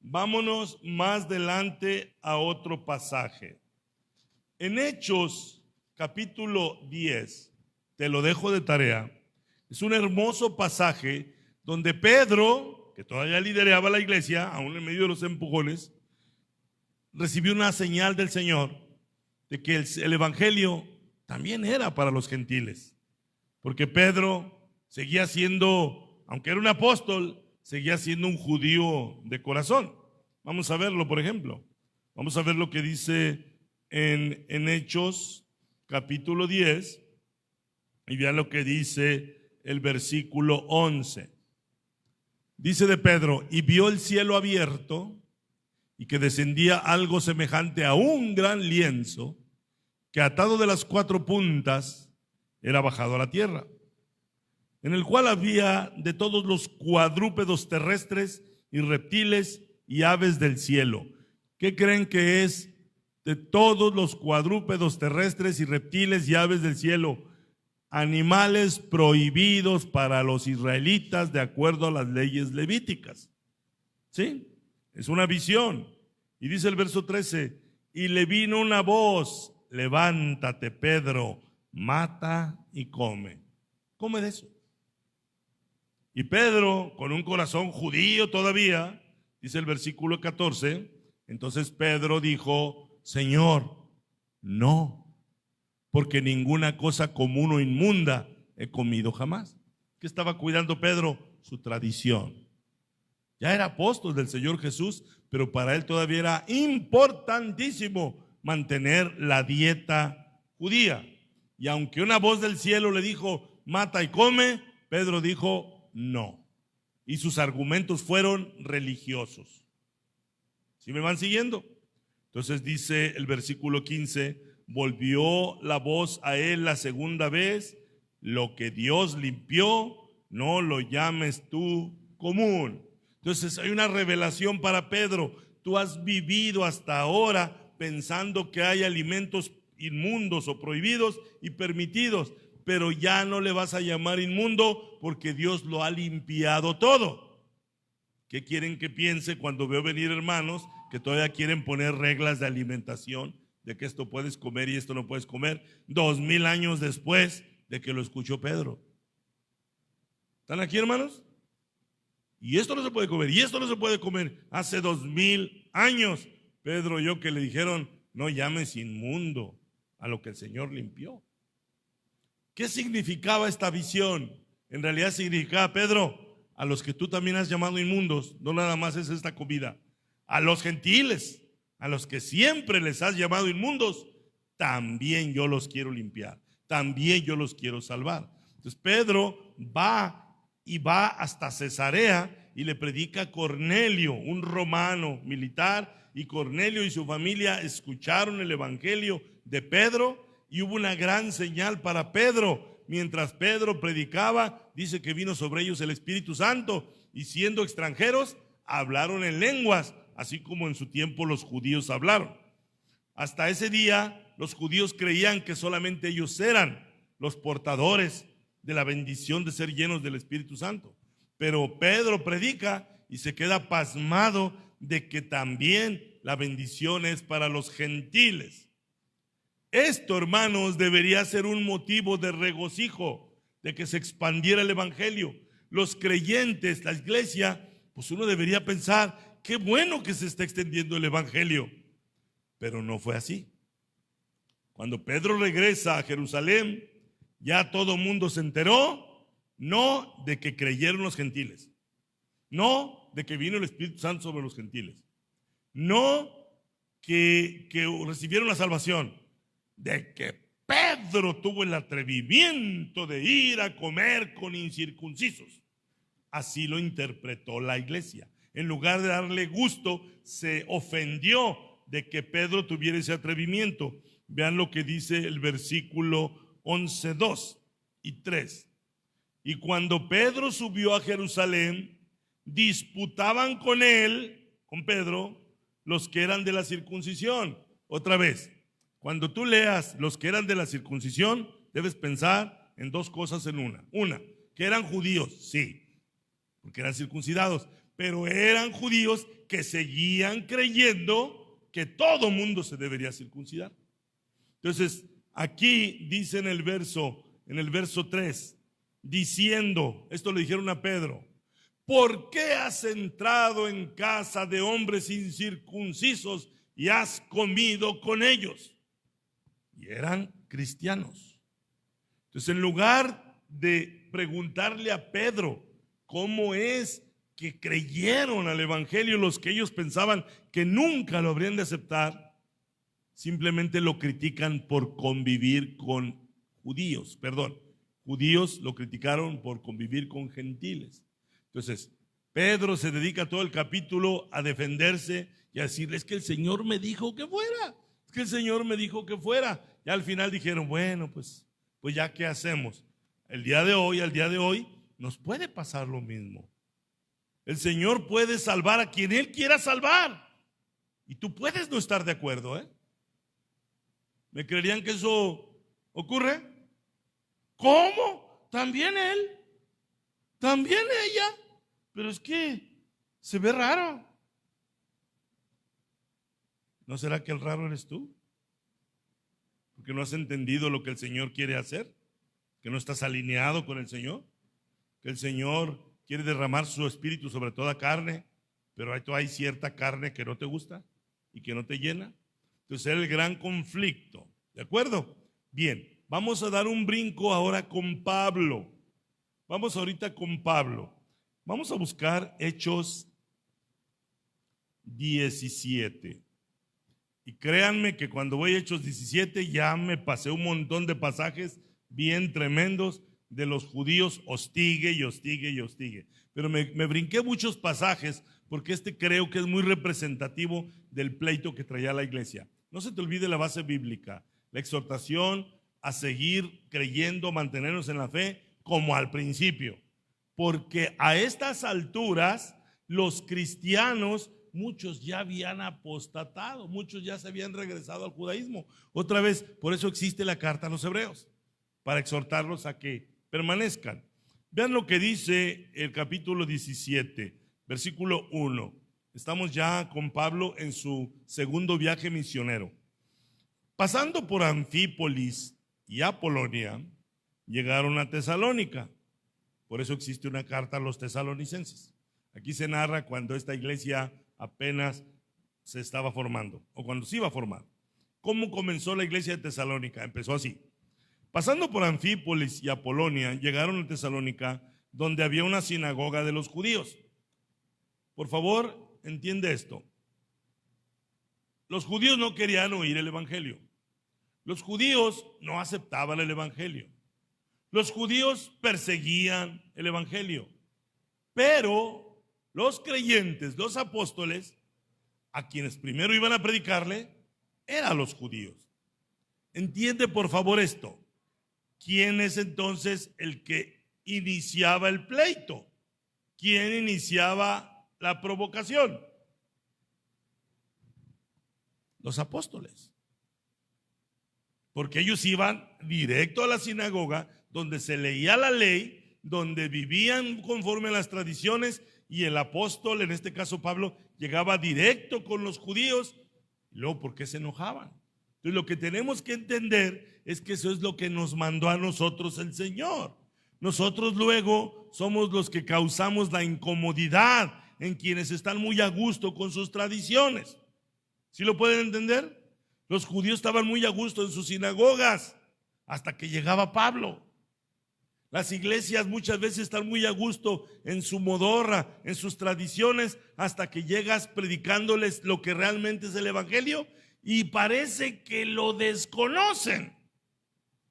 Vámonos más adelante a otro pasaje. En Hechos capítulo 10, te lo dejo de tarea, es un hermoso pasaje donde Pedro, que todavía lideraba la iglesia, aún en medio de los empujones, recibió una señal del Señor de que el evangelio también era para los gentiles, porque Pedro seguía siendo, aunque era un apóstol, seguía siendo un judío de corazón. Vamos a verlo, por ejemplo. Vamos a ver lo que dice en Hechos capítulo 10 y vean lo que dice el versículo 11. Dice de Pedro: y vio el cielo abierto y que descendía algo semejante a un gran lienzo que atado de las 4 puntas era bajado a la tierra, en el cual había de todos los cuadrúpedos terrestres y reptiles y aves del cielo. ¿Qué creen que es de todos los cuadrúpedos terrestres y reptiles y aves del cielo? Animales prohibidos para los israelitas de acuerdo a las leyes levíticas. ¿Sí? Es una visión. Y dice el verso 13, y le vino una voz: levántate, Pedro, mata y come. Come de eso. Y Pedro, con un corazón judío todavía, dice el versículo 14, entonces Pedro dijo: Señor, no, porque ninguna cosa común o inmunda he comido jamás. ¿Qué estaba cuidando Pedro? Su tradición. Ya era apóstol del Señor Jesús, pero para él todavía era importantísimo mantener la dieta judía. Y aunque una voz del cielo le dijo: mata y come, Pedro dijo: no. Y sus argumentos fueron religiosos. ¿Sí me van siguiendo? Entonces dice el versículo 15, volvió la voz a él la segunda vez: lo que Dios limpió, no lo llames tú común. Entonces hay una revelación para Pedro. Tú has vivido hasta ahora pensando que hay alimentos inmundos o prohibidos y permitidos, pero ya no le vas a llamar inmundo porque Dios lo ha limpiado todo. ¿Qué quieren que piense cuando veo venir hermanos que todavía quieren poner reglas de alimentación, de que esto puedes comer y esto no puedes comer, 2000 años después de que lo escuchó Pedro? ¿Están aquí, hermanos? Y esto no se puede comer, y esto no se puede comer. Hace 2000 años, Pedro oyó que le dijeron: no llames inmundo a lo que el Señor limpió. ¿Qué significaba esta visión? En realidad significaba: Pedro, a los que tú también has llamado inmundos, no nada más es esta comida, a los gentiles, a los que siempre les has llamado inmundos, también yo los quiero limpiar, también yo los quiero salvar. Entonces Pedro va hasta Cesarea y le predica a Cornelio, un romano militar, y Cornelio y su familia escucharon el evangelio de Pedro y hubo una gran señal para Pedro. Mientras Pedro predicaba, dice que vino sobre ellos el Espíritu Santo y siendo extranjeros, hablaron en lenguas, así como en su tiempo los judíos hablaron. Hasta ese día, los judíos creían que solamente ellos eran los portadores de la bendición de ser llenos del Espíritu Santo. Pero Pedro predica y se queda pasmado de que también la bendición es para los gentiles. Esto, hermanos, debería ser un motivo de regocijo, de que se expandiera el evangelio. Los creyentes, la iglesia, pues uno debería pensar, qué bueno que se está extendiendo el evangelio. Pero no fue así. Cuando Pedro regresa a Jerusalén, ya todo mundo se enteró, no de que creyeron los gentiles, no de que vino el Espíritu Santo sobre los gentiles, no que recibieron la salvación, de que Pedro tuvo el atrevimiento de ir a comer con incircuncisos. Así lo interpretó la iglesia. En lugar de darle gusto, se ofendió de que Pedro tuviera ese atrevimiento. Vean lo que dice el versículo 11, 2 y 3. Y cuando Pedro subió a Jerusalén, disputaban con él, con Pedro, los que eran de la circuncisión. Otra vez, cuando tú leas los que eran de la circuncisión, debes pensar en dos cosas en una. Una, que eran judíos, sí, porque eran circuncidados, pero eran judíos que seguían creyendo que todo mundo se debería circuncidar. Entonces, aquí dice en el verso 3, diciendo, esto le dijeron a Pedro, ¿por qué has entrado en casa de hombres incircuncisos y has comido con ellos? Y eran cristianos. Entonces, en lugar de preguntarle a Pedro cómo es que creyeron al evangelio los que ellos pensaban que nunca lo habrían de aceptar, simplemente lo critican por convivir con judíos. Judíos lo criticaron por convivir con gentiles. Entonces, Pedro se dedica todo el capítulo a defenderse y a decirle, es que el Señor me dijo que fuera, es que el Señor me dijo que fuera. Y al final dijeron, bueno, pues ya ¿qué hacemos? Al día de hoy, nos puede pasar lo mismo. El Señor puede salvar a quien Él quiera salvar. Y tú puedes no estar de acuerdo, ¿eh? ¿Me creerían que eso ocurre? ¿Cómo? También él, también ella, pero es que se ve raro. ¿No será que el raro eres tú? Porque no has entendido lo que el Señor quiere hacer, que no estás alineado con el Señor, que el Señor quiere derramar su espíritu sobre toda carne, pero hay cierta carne que no te gusta y que no te llena. Entonces era el gran conflicto, ¿de acuerdo? Bien, vamos a dar un brinco ahora con Pablo. Vamos ahorita con Pablo. Vamos a buscar Hechos 17. Y créanme que cuando voy a Hechos 17 ya me pasé un montón de pasajes bien tremendos de los judíos, hostigue y hostigue y hostigue. Pero me brinqué muchos pasajes porque creo que es muy representativo del pleito que traía la iglesia. No se te olvide la base bíblica, la exhortación a seguir creyendo, mantenernos en la fe como al principio. Porque a estas alturas los cristianos, muchos ya habían apostatado, muchos ya se habían regresado al judaísmo. Otra vez, por eso existe la carta a los hebreos, para exhortarlos a que permanezcan. Vean lo que dice el capítulo 17, versículo 1. Estamos ya con Pablo en su segundo viaje misionero. Pasando por Anfípolis y Apolonia, llegaron a Tesalónica. Por eso existe una carta a los tesalonicenses. Aquí se narra cuando esta iglesia apenas se estaba formando, o cuando se iba a formar. ¿Cómo comenzó la iglesia de Tesalónica? Empezó así. Pasando por Anfípolis y Apolonia, llegaron a Tesalónica, donde había una sinagoga de los judíos. Por favor, entiende esto. los judíos no querían oír el evangelio. Los judíos no aceptaban el evangelio. Los judíos perseguían el evangelio. Pero los creyentes, los apóstoles, a quienes primero iban a predicarle, eran los judíos. Entiende por favor esto. ¿Quién es entonces el que iniciaba el pleito? ¿Quién iniciaba la provocación? Los apóstoles. Porque ellos iban directo a la sinagoga, donde se leía la ley, donde vivían conforme a las tradiciones, y el apóstol, en este caso Pablo, llegaba directo con los judíos. Y luego, ¿por qué se enojaban? Entonces, lo que tenemos que entender es que eso es lo que nos mandó a nosotros el Señor. Nosotros luego somos los que causamos la incomodidad en quienes están muy a gusto con sus tradiciones. ¿Sí lo pueden entender? Los judíos estaban muy a gusto en sus sinagogas hasta que llegaba Pablo. Las iglesias muchas veces están muy a gusto en su modorra, en sus tradiciones, hasta que llegas predicándoles lo que realmente es el evangelio y parece que lo desconocen.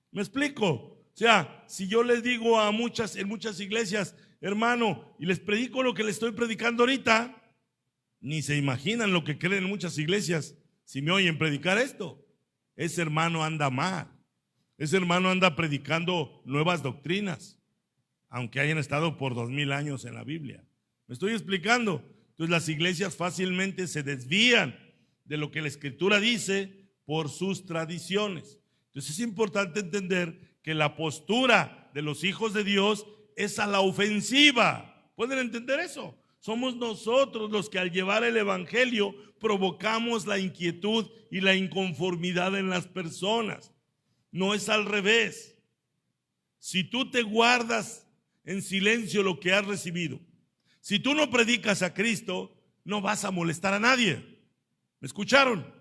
¿Me explico? O sea, si yo les digo en muchas iglesias, hermano, y les predico lo que les estoy predicando ahorita, ni se imaginan lo que creen en muchas iglesias si me oyen predicar esto. Ese hermano anda mal. Ese hermano anda predicando nuevas doctrinas, aunque hayan estado por 2000 años en la Biblia. ¿Me estoy explicando? Entonces las iglesias fácilmente se desvían de lo que la Escritura dice por sus tradiciones. Entonces es importante entender que la postura de los hijos de Dios es a la ofensiva. ¿Pueden entender eso? Somos nosotros los que al llevar el evangelio provocamos la inquietud y la inconformidad en las personas. No es al revés. Si tú te guardas en silencio lo que has recibido, si tú no predicas a Cristo, no vas a molestar a nadie. ¿Me escucharon?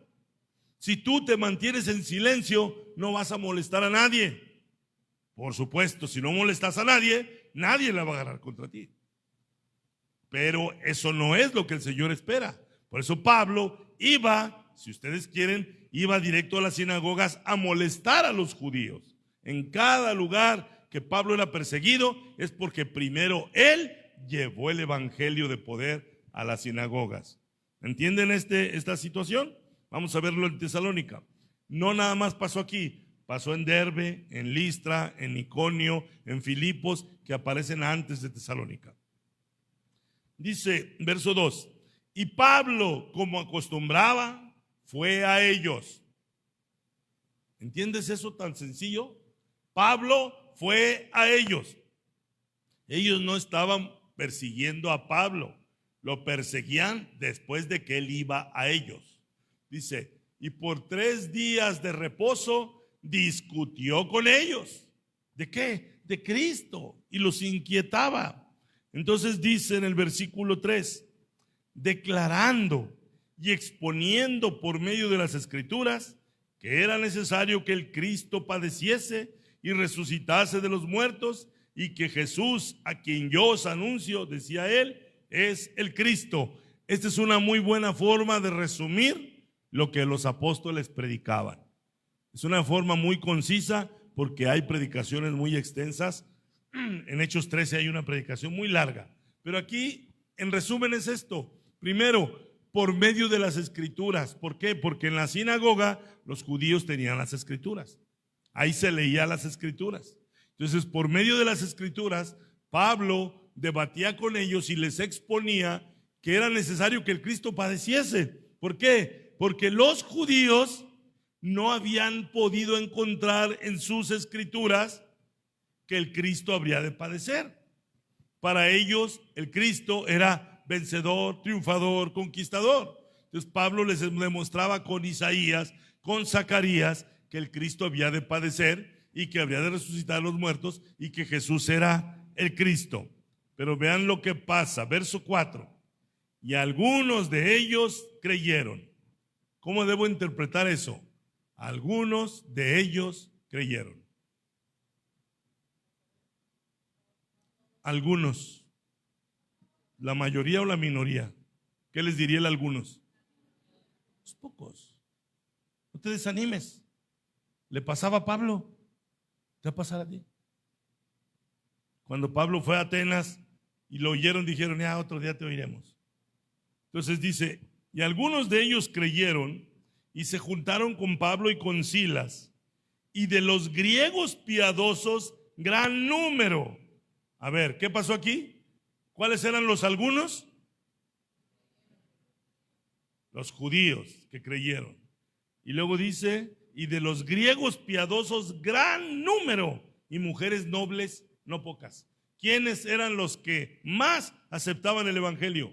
Si tú te mantienes en silencio, no vas a molestar a nadie. Por supuesto, si no molestas a nadie, nadie la va a agarrar contra ti. Pero eso no es lo que el Señor espera. Por eso Pablo iba, si ustedes quieren, iba directo a las sinagogas a molestar a los judíos. En cada lugar que Pablo era perseguido es porque primero él llevó el evangelio de poder a las sinagogas. ¿Entienden esta situación? Vamos a verlo en Tesalónica. No nada más pasó aquí, pasó en Derbe, en Listra, en Iconio, en Filipos, que aparecen antes de Tesalónica. Dice, verso 2, y Pablo, como acostumbraba, fue a ellos. ¿Entiendes eso tan sencillo? Pablo fue a ellos. Ellos no estaban persiguiendo a Pablo, lo perseguían después de que él iba a ellos. Dice, y por 3 días de reposo discutió con ellos. ¿De qué? De Cristo. Y los inquietaba. Entonces dice en el versículo 3, declarando y exponiendo por medio de las Escrituras que era necesario que el Cristo padeciese y resucitase de los muertos, y que Jesús, a quien yo os anuncio, decía él, es el Cristo. Esta es una muy buena forma de resumir lo que los apóstoles predicaban. Es una forma muy concisa porque hay predicaciones muy extensas. En Hechos 13 hay una predicación muy larga, pero aquí en resumen es esto. Primero, por medio de las Escrituras. ¿Por qué? Porque en la sinagoga los judíos tenían las Escrituras. Ahí se leía las Escrituras. Entonces, por medio de las Escrituras, Pablo debatía con ellos y les exponía que era necesario que el Cristo padeciese. ¿Por qué? Porque los judíos no habían podido encontrar en sus Escrituras que el Cristo habría de padecer. Para ellos, el Cristo era vencedor, triunfador, conquistador. Entonces Pablo les demostraba con Isaías, con Zacarías, que el Cristo había de padecer y que habría de resucitar a los muertos y que Jesús era el Cristo. Pero vean lo que pasa, verso 4. Y algunos de ellos creyeron. ¿Cómo debo interpretar eso? Algunos de ellos creyeron. Algunos. ¿La mayoría o la minoría? ¿Qué les diría el algunos? Los pocos. No te desanimes. Le pasaba a Pablo, te va a pasar a ti. Cuando Pablo fue a Atenas y lo oyeron, dijeron, ya otro día te oiremos. Entonces dice, y algunos de ellos creyeron y se juntaron con Pablo y con Silas, y de los griegos piadosos gran número. A ver, ¿qué pasó aquí? ¿Cuáles eran los algunos? Los judíos que creyeron. Y luego dice, y de los griegos piadosos gran número, y mujeres nobles no pocas. ¿Quiénes eran los que más aceptaban el evangelio?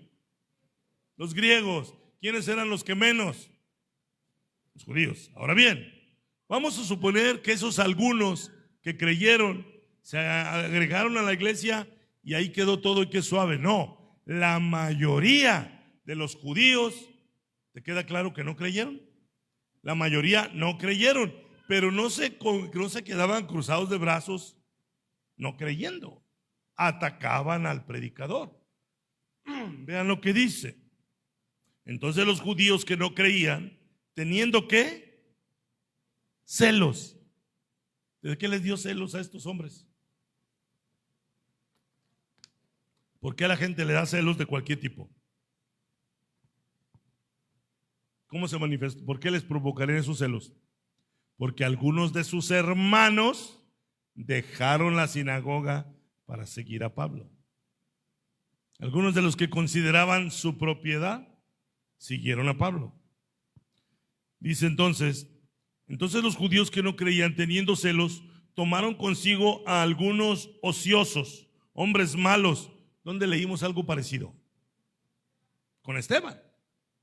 Los griegos. ¿Quiénes eran los que menos? Los judíos. Ahora bien, vamos a suponer que esos algunos que creyeron se agregaron a la iglesia y ahí quedó todo y qué suave. No, la mayoría de los judíos, ¿te queda claro que no creyeron? La mayoría no creyeron, pero no se quedaban cruzados de brazos no creyendo. Atacaban al predicador. Vean lo que dice. Entonces los judíos que no creían, teniendo ¿qué? Celos. ¿De qué les dio celos a estos hombres? ¿Por qué a la gente le da celos de cualquier tipo? ¿Cómo se manifiesta? ¿Por qué les provocarían esos celos? Porque algunos de sus hermanos dejaron la sinagoga para seguir a Pablo. Algunos de los que consideraban su propiedad siguieron a Pablo. Dice entonces los judíos que no creían, teniendo celos, tomaron consigo a algunos ociosos, hombres malos. ¿Dónde leímos algo parecido? Con Esteban,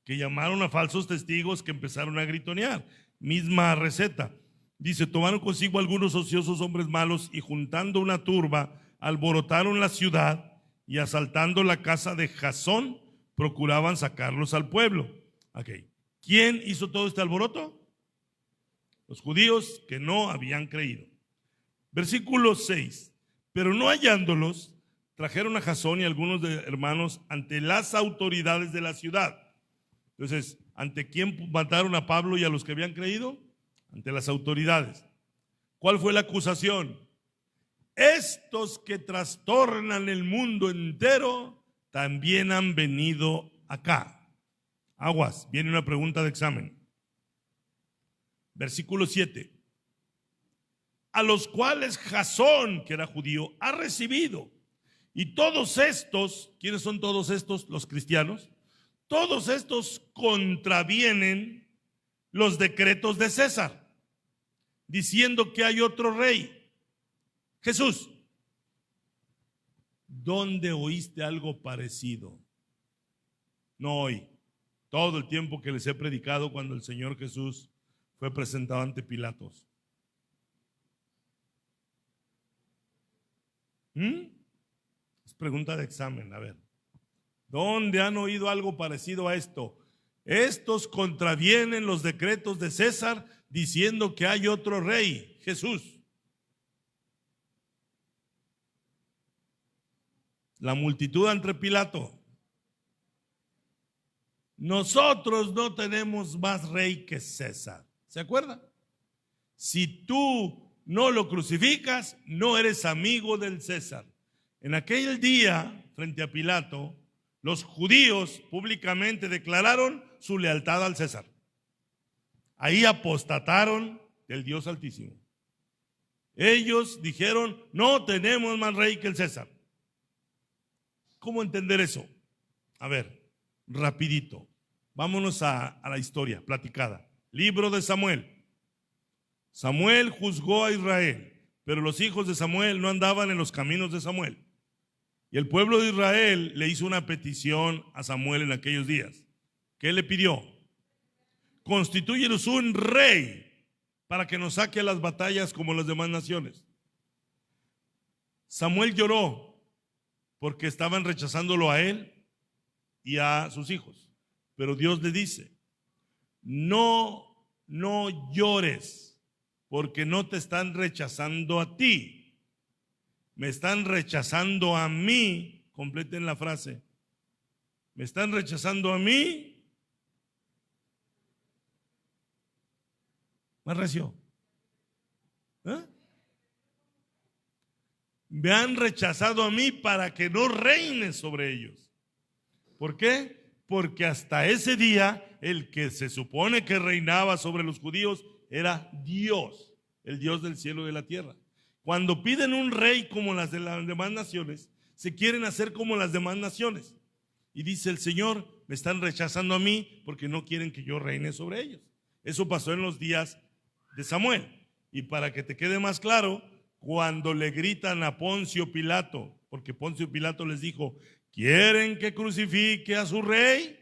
que llamaron a falsos testigos que empezaron a gritonear. Misma receta. Dice, tomaron consigo algunos ociosos hombres malos y juntando una turba, alborotaron la ciudad y asaltando la casa de Jasón, procuraban sacarlos al pueblo. Okay. ¿Quién hizo todo este alboroto? Los judíos que no habían creído. Versículo 6. Pero no hallándolos, trajeron a Jasón y algunos de hermanos ante las autoridades de la ciudad. Entonces, ¿ante quién mataron a Pablo y a los que habían creído? Ante las autoridades. ¿Cuál fue la acusación? Estos que trastornan el mundo entero también han venido acá. Aguas, viene una pregunta de examen. Versículo 7. A los cuales Jasón, que era judío, ha recibido. Y todos estos, ¿quiénes son todos estos? Los cristianos. Todos estos contravienen los decretos de César, diciendo que hay otro rey, Jesús. ¿Dónde oíste algo parecido? No hoy. Todo el tiempo que les he predicado cuando el Señor Jesús fue presentado ante Pilatos. Es pregunta de examen, a ver. ¿Dónde han oído algo parecido a esto? Estos contravienen los decretos de César diciendo que hay otro rey, Jesús. La multitud ante Pilato. Nosotros no tenemos más rey que César. ¿Se acuerdan? Si tú no lo crucificas, no eres amigo del César. En aquel día, frente a Pilato, los judíos públicamente declararon su lealtad al César. Ahí apostataron del Dios Altísimo. Ellos dijeron, no tenemos más rey que el César. ¿Cómo entender eso? A ver, rapidito. Vámonos a la historia platicada. Libro de Samuel. Samuel juzgó a Israel, pero los hijos de Samuel no andaban en los caminos de Samuel. Y el pueblo de Israel le hizo una petición a Samuel en aquellos días. ¿Qué le pidió? Constitúyenos un rey para que nos saque a las batallas como las demás naciones. Samuel lloró porque estaban rechazándolo a él y a sus hijos. Pero Dios le dice, no llores porque no te están rechazando a ti. Me están rechazando a mí. Completen la frase. Me están rechazando a mí Más recio. Me han rechazado a mí para que no reine sobre ellos. ¿Por qué? Porque hasta ese día el que se supone que reinaba sobre los judíos era Dios, el Dios del cielo y de la tierra. Cuando piden un rey como las de las demás naciones, se quieren hacer como las demás naciones. Y dice el Señor, me están rechazando a mí porque no quieren que yo reine sobre ellos. Eso pasó en los días de Samuel. Y para que te quede más claro, cuando le gritan a Poncio Pilato, porque Poncio Pilato les dijo, ¿quieren que crucifique a su rey?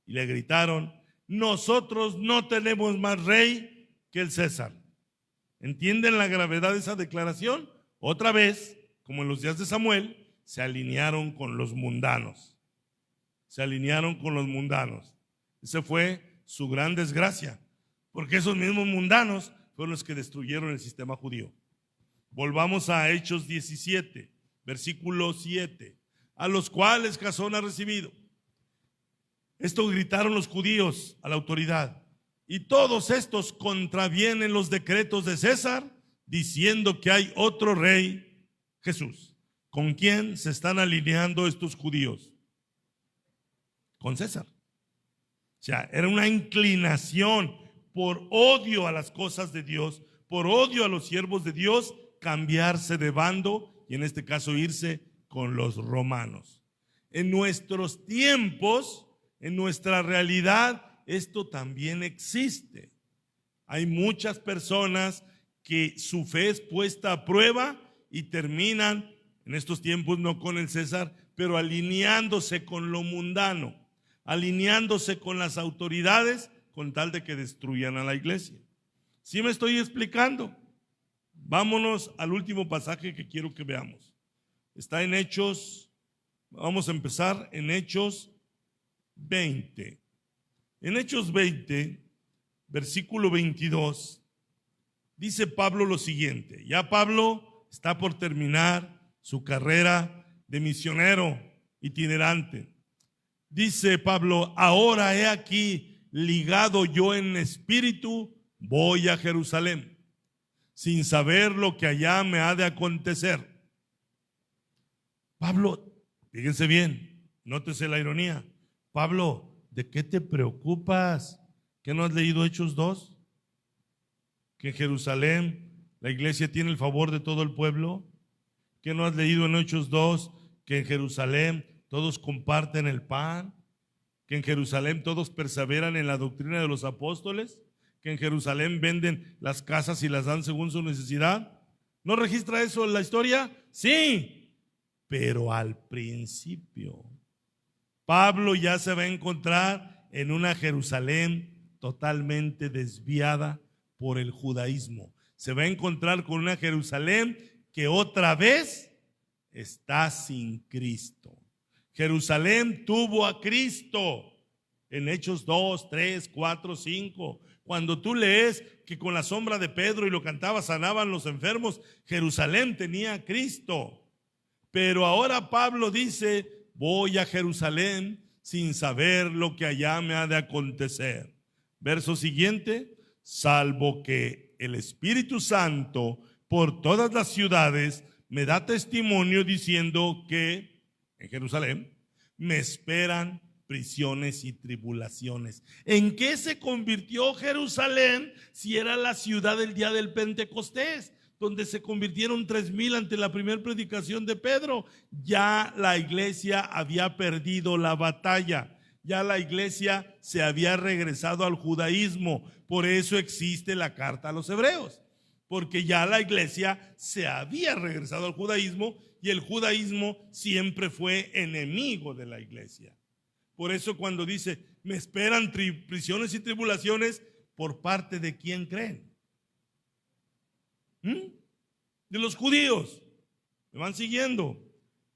Y le gritaron, nosotros no tenemos más rey que el César. ¿Entienden la gravedad de esa declaración? Otra vez, como en los días de Samuel, se alinearon con los mundanos. Se alinearon con los mundanos. Esa fue su gran desgracia, porque esos mismos mundanos fueron los que destruyeron el sistema judío. Volvamos a Hechos 17, versículo 7. A los cuales Jasón ha recibido. Esto gritaron los judíos a la autoridad. Y todos estos contravienen los decretos de César, diciendo que hay otro rey, Jesús. ¿Con quién se están alineando estos judíos? Con César. O sea, era una inclinación por odio a las cosas de Dios, por odio a los siervos de Dios, cambiarse de bando y en este caso irse con los romanos. En nuestros tiempos, en nuestra realidad, esto también existe. Hay muchas personas que su fe es puesta a prueba y terminan, en estos tiempos no con el César, pero alineándose con lo mundano, alineándose con las autoridades con tal de que destruyan a la iglesia. ¿Sí me estoy explicando? Vámonos al último pasaje que quiero que veamos. Está en Hechos, vamos a empezar en Hechos 20. En Hechos 20, versículo 22, dice Pablo lo siguiente. Ya Pablo está por terminar su carrera de misionero itinerante. Dice Pablo, ahora he aquí ligado yo en espíritu, voy a Jerusalén, sin saber lo que allá me ha de acontecer. Pablo, fíjense bien, nótese la ironía. Pablo, ¿de qué te preocupas? ¿Qué no has leído Hechos 2? Que en Jerusalén la iglesia tiene el favor de todo el pueblo. ¿Qué no has leído en Hechos 2? Que en Jerusalén todos comparten el pan. Que en Jerusalén todos perseveran en la doctrina de los apóstoles. Que en Jerusalén venden las casas y las dan según su necesidad. ¿No registra eso en la historia? Sí, pero al principio Pablo ya se va a encontrar en una Jerusalén totalmente desviada por el judaísmo. Se va a encontrar con una Jerusalén que otra vez está sin Cristo. Jerusalén tuvo a Cristo en Hechos 2, 3, 4, 5. Cuando tú lees que con la sombra de Pedro y lo cantaba sanaban los enfermos, Jerusalén tenía a Cristo. Pero ahora Pablo dice, voy a Jerusalén sin saber lo que allá me ha de acontecer. Verso siguiente, salvo que el Espíritu Santo por todas las ciudades me da testimonio diciendo que en Jerusalén me esperan prisiones y tribulaciones. ¿En qué se convirtió Jerusalén si era la ciudad del día del Pentecostés, donde se convirtieron 3,000 ante la primera predicación de Pedro? Ya la iglesia había perdido la batalla, ya la iglesia se había regresado al judaísmo. Por eso existe la carta a los hebreos, porque ya la iglesia se había regresado al judaísmo y el judaísmo siempre fue enemigo de la iglesia. Por eso cuando dice, me esperan prisiones y tribulaciones, ¿por parte de quién creen? De los judíos. ¿Me van siguiendo?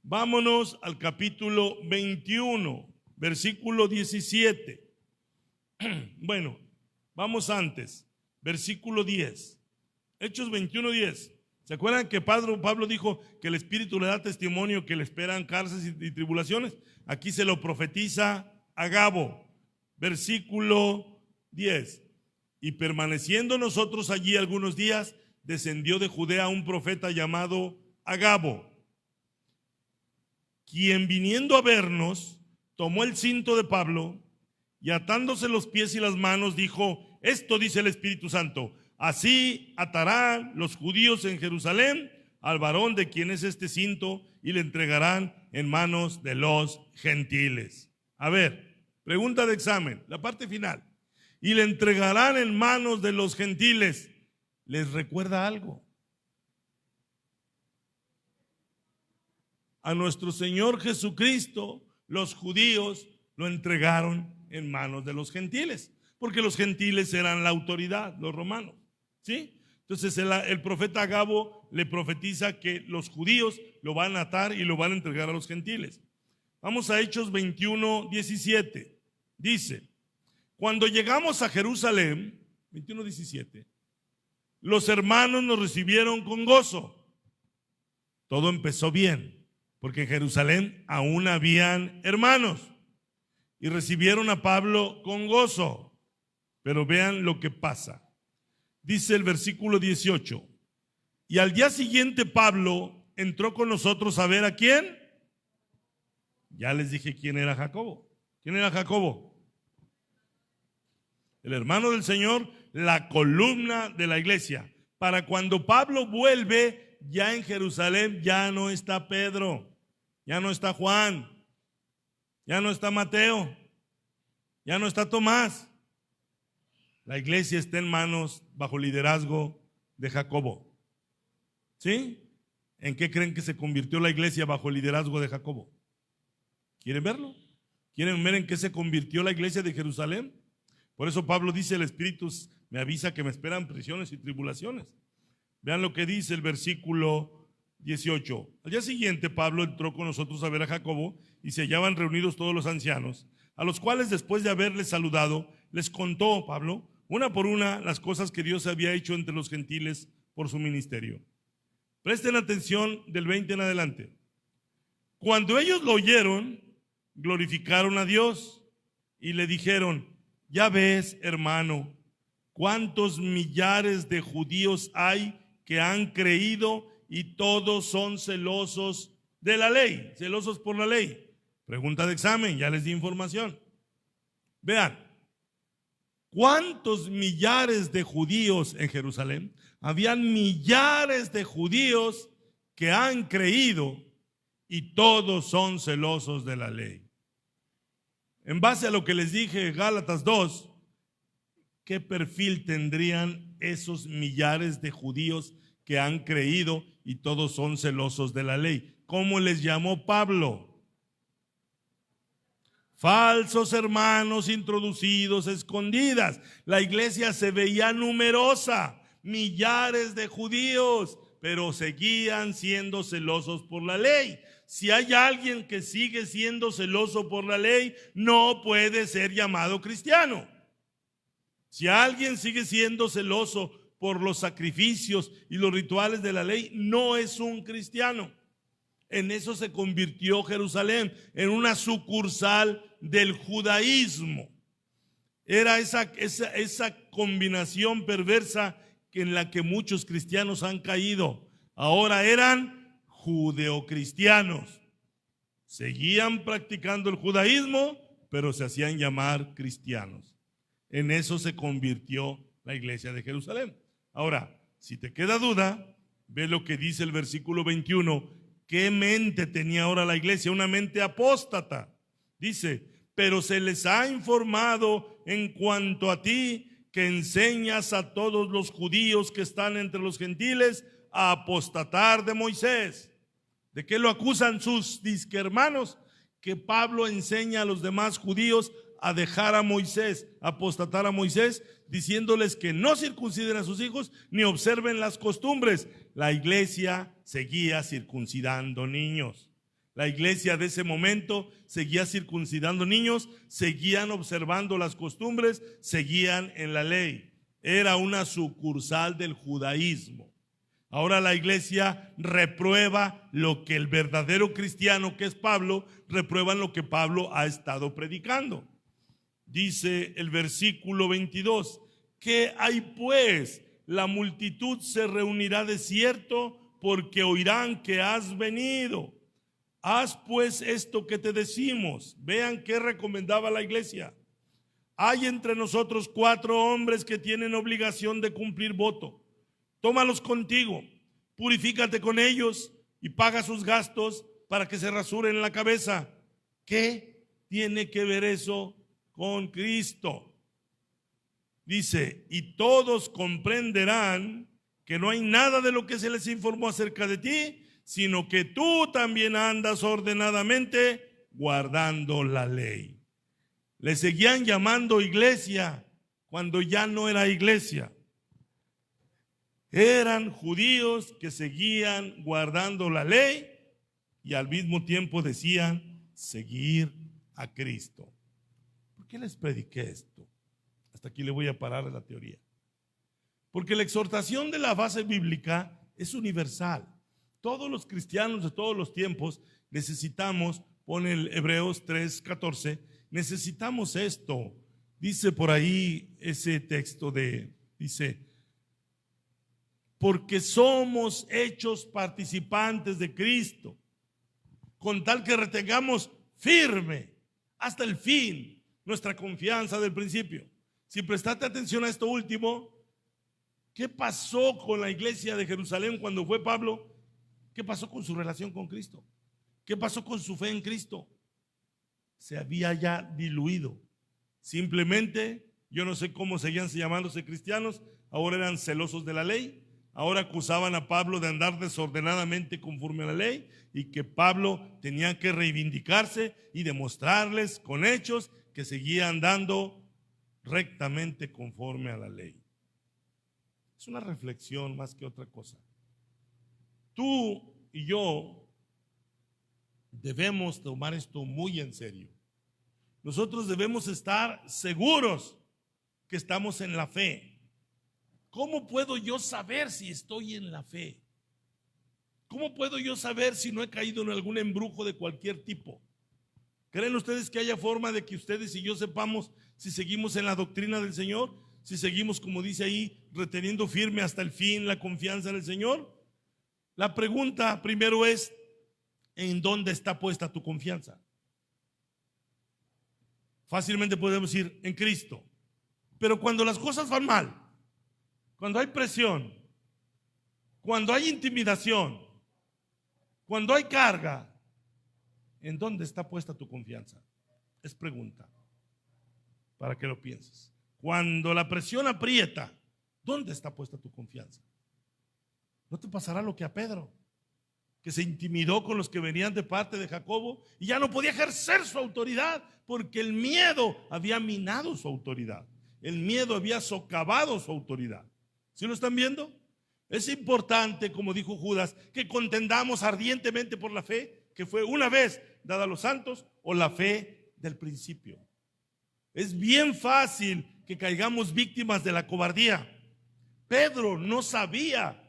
Vámonos al capítulo 21, versículo 17. Bueno, vamos antes, versículo 10. Hechos 21, 10. ¿Se acuerdan que Pablo dijo que el Espíritu le da testimonio que le esperan cárceles y tribulaciones? Aquí se lo profetiza Agabo, versículo 10. Y permaneciendo nosotros allí algunos días, descendió de Judea un profeta llamado Agabo, quien viniendo a vernos, tomó el cinto de Pablo y atándose los pies y las manos dijo: esto dice el Espíritu Santo, así atarán los judíos en Jerusalén al varón de quien es este cinto y le entregarán en manos de los gentiles. A ver, pregunta de examen, la parte final. Y le entregarán en manos de los gentiles. ¿Les recuerda algo? A nuestro Señor Jesucristo, los judíos lo entregaron en manos de los gentiles, porque los gentiles eran la autoridad, los romanos, ¿sí? Entonces el profeta Agabo le profetiza que los judíos lo van a atar y lo van a entregar a los gentiles. Vamos a Hechos 21:17. Dice: cuando llegamos a Jerusalén, 21:17, los hermanos nos recibieron con gozo. Todo empezó bien, porque en Jerusalén aún habían hermanos y recibieron a Pablo con gozo. Pero vean lo que pasa. Dice el versículo 18: y al día siguiente Pablo entró con nosotros a ver a quién. Ya les dije quién era Jacobo. ¿Quién era Jacobo? El hermano del Señor, la columna de la iglesia. Para cuando Pablo vuelve, ya en Jerusalén ya no está Pedro, ya no está Juan, ya no está Mateo, ya no está Tomás. La iglesia está en manos, bajo liderazgo de Jacobo. ¿Sí? ¿En qué creen que se convirtió la iglesia bajo el liderazgo de Jacobo? ¿Quieren verlo? ¿Quieren ver en qué se convirtió la iglesia de Jerusalén? Por eso Pablo dice: el Espíritu me avisa que me esperan prisiones y tribulaciones. Vean lo que dice el versículo 18. Al día siguiente Pablo entró con nosotros a ver a Jacobo y se hallaban reunidos todos los ancianos, a los cuales después de haberles saludado, les contó Pablo, una por una, las cosas que Dios había hecho entre los gentiles por su ministerio. Presten atención del 20 en adelante. Cuando ellos lo oyeron, glorificaron a Dios y le dijeron: ya ves, hermano, cuántos millares de judíos hay que han creído y todos son celosos de la ley, celosos por la ley. Pregunta de examen, ya les di información. Vean, ¿cuántos millares de judíos en Jerusalén? Habían millares de judíos que han creído y todos son celosos de la ley. En base a lo que les dije, Gálatas 2, ¿qué perfil tendrían esos millares de judíos que han creído y todos son celosos de la ley? ¿Cómo les llamó Pablo? Falsos hermanos introducidos a escondidas. La iglesia se veía numerosa, millares de judíos, pero seguían siendo celosos por la ley. Si hay alguien que sigue siendo celoso por la ley, no puede ser llamado cristiano. Si alguien sigue siendo celoso por los sacrificios y los rituales de la ley, no es un cristiano. En eso se convirtió Jerusalén, en una sucursal del judaísmo. Era esa combinación perversa en la que muchos cristianos han caído. Ahora eran judeocristianos. Seguían practicando el judaísmo, pero se hacían llamar cristianos. En eso se convirtió la iglesia de Jerusalén. Ahora, si te queda duda, ve lo que dice el versículo 21. ¿Qué mente tenía ahora la iglesia? Una mente apóstata. Dice: pero se les ha informado en cuanto a ti, que enseñas a todos los judíos que están entre los gentiles a apostatar de Moisés. ¿De qué lo acusan sus disquehermanos? Que Pablo enseña a los demás judíos a dejar a Moisés, a apostatar a Moisés, diciéndoles que no circunciden a sus hijos ni observen las costumbres. La iglesia seguía circuncidando niños. La iglesia de ese momento seguía circuncidando niños, seguían observando las costumbres, seguían en la ley. Era una sucursal del judaísmo. Ahora la iglesia reprueba lo que el verdadero cristiano, que es Pablo, reprueba lo que Pablo ha estado predicando. Dice el versículo 22, ¿Qué hay pues? La multitud se reunirá de cierto, porque oirán que has venido. Haz pues esto que te decimos. Vean qué recomendaba la iglesia. Hay entre nosotros 4 hombres que tienen obligación de cumplir voto. Tómalos contigo, purifícate con ellos y paga sus gastos para que se rasuren la cabeza. ¿Qué tiene que ver eso con Cristo? Dice, y todos comprenderán que no hay nada de lo que se les informó acerca de ti, sino que tú también andas ordenadamente guardando la ley. Le seguían llamando iglesia cuando ya no era iglesia. Eran judíos que seguían guardando la ley y al mismo tiempo decían seguir a Cristo. ¿Por qué les prediqué esto? Hasta aquí le voy a parar la teoría. Porque la exhortación de la base bíblica es universal. Todos los cristianos de todos los tiempos necesitamos, pone el Hebreos 3:14, necesitamos esto. Dice por ahí ese texto dice, porque somos hechos participantes de Cristo, con tal que retengamos firme hasta el fin nuestra confianza del principio. Si prestaste atención a esto último, ¿qué pasó con la iglesia de Jerusalén cuando fue Pablo? ¿Qué pasó con su relación con Cristo? ¿Qué pasó con su fe en Cristo? Se había ya diluido. Simplemente, yo no sé cómo seguían llamándose cristianos, ahora eran celosos de la ley, ahora acusaban a Pablo de andar desordenadamente conforme a la ley y que Pablo tenía que reivindicarse y demostrarles con hechos que seguía andando rectamente conforme a la ley. Es una reflexión más que otra cosa. Tú y yo debemos tomar esto muy en serio. Nosotros debemos estar seguros que estamos en la fe. ¿Cómo puedo yo saber si estoy en la fe? ¿Cómo puedo yo saber si no he caído en algún embrujo de cualquier tipo? ¿Creen ustedes que haya forma de que ustedes y yo sepamos si seguimos en la doctrina del Señor? Si seguimos, como dice ahí, reteniendo firme hasta el fin la confianza en el Señor. La pregunta primero es, ¿en dónde está puesta tu confianza? Fácilmente podemos decir, en Cristo. Pero cuando las cosas van mal, cuando hay presión, cuando hay intimidación, cuando hay carga, ¿en dónde está puesta tu confianza? Es pregunta, para que lo pienses. Cuando la presión aprieta, ¿dónde está puesta tu confianza? ¿No te pasará lo que a Pedro, que se intimidó con los que venían de parte de Jacobo y ya no podía ejercer su autoridad porque el miedo había minado su autoridad? El miedo había socavado su autoridad. ¿Sí lo están viendo? Es importante, como dijo Judas, que contendamos ardientemente por la fe que fue una vez dada a los santos, o la fe del principio. Es bien fácil que caigamos víctimas de la cobardía. Pedro no sabía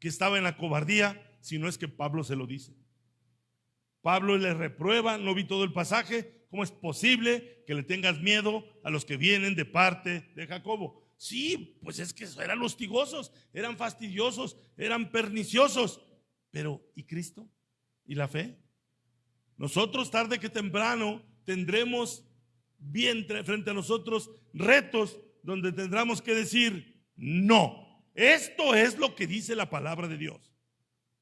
que estaba en la cobardía, si no es que Pablo se lo dice. Pablo le reprueba, no vi todo el pasaje, ¿cómo es posible que le tengas miedo a los que vienen de parte de Jacobo? Sí, pues es que eran hostigosos, eran fastidiosos, eran perniciosos. Pero, ¿y Cristo? ¿Y la fe? Nosotros tarde que temprano tendremos bien frente a nosotros retos donde tendremos que decir, no, esto es lo que dice la palabra de Dios.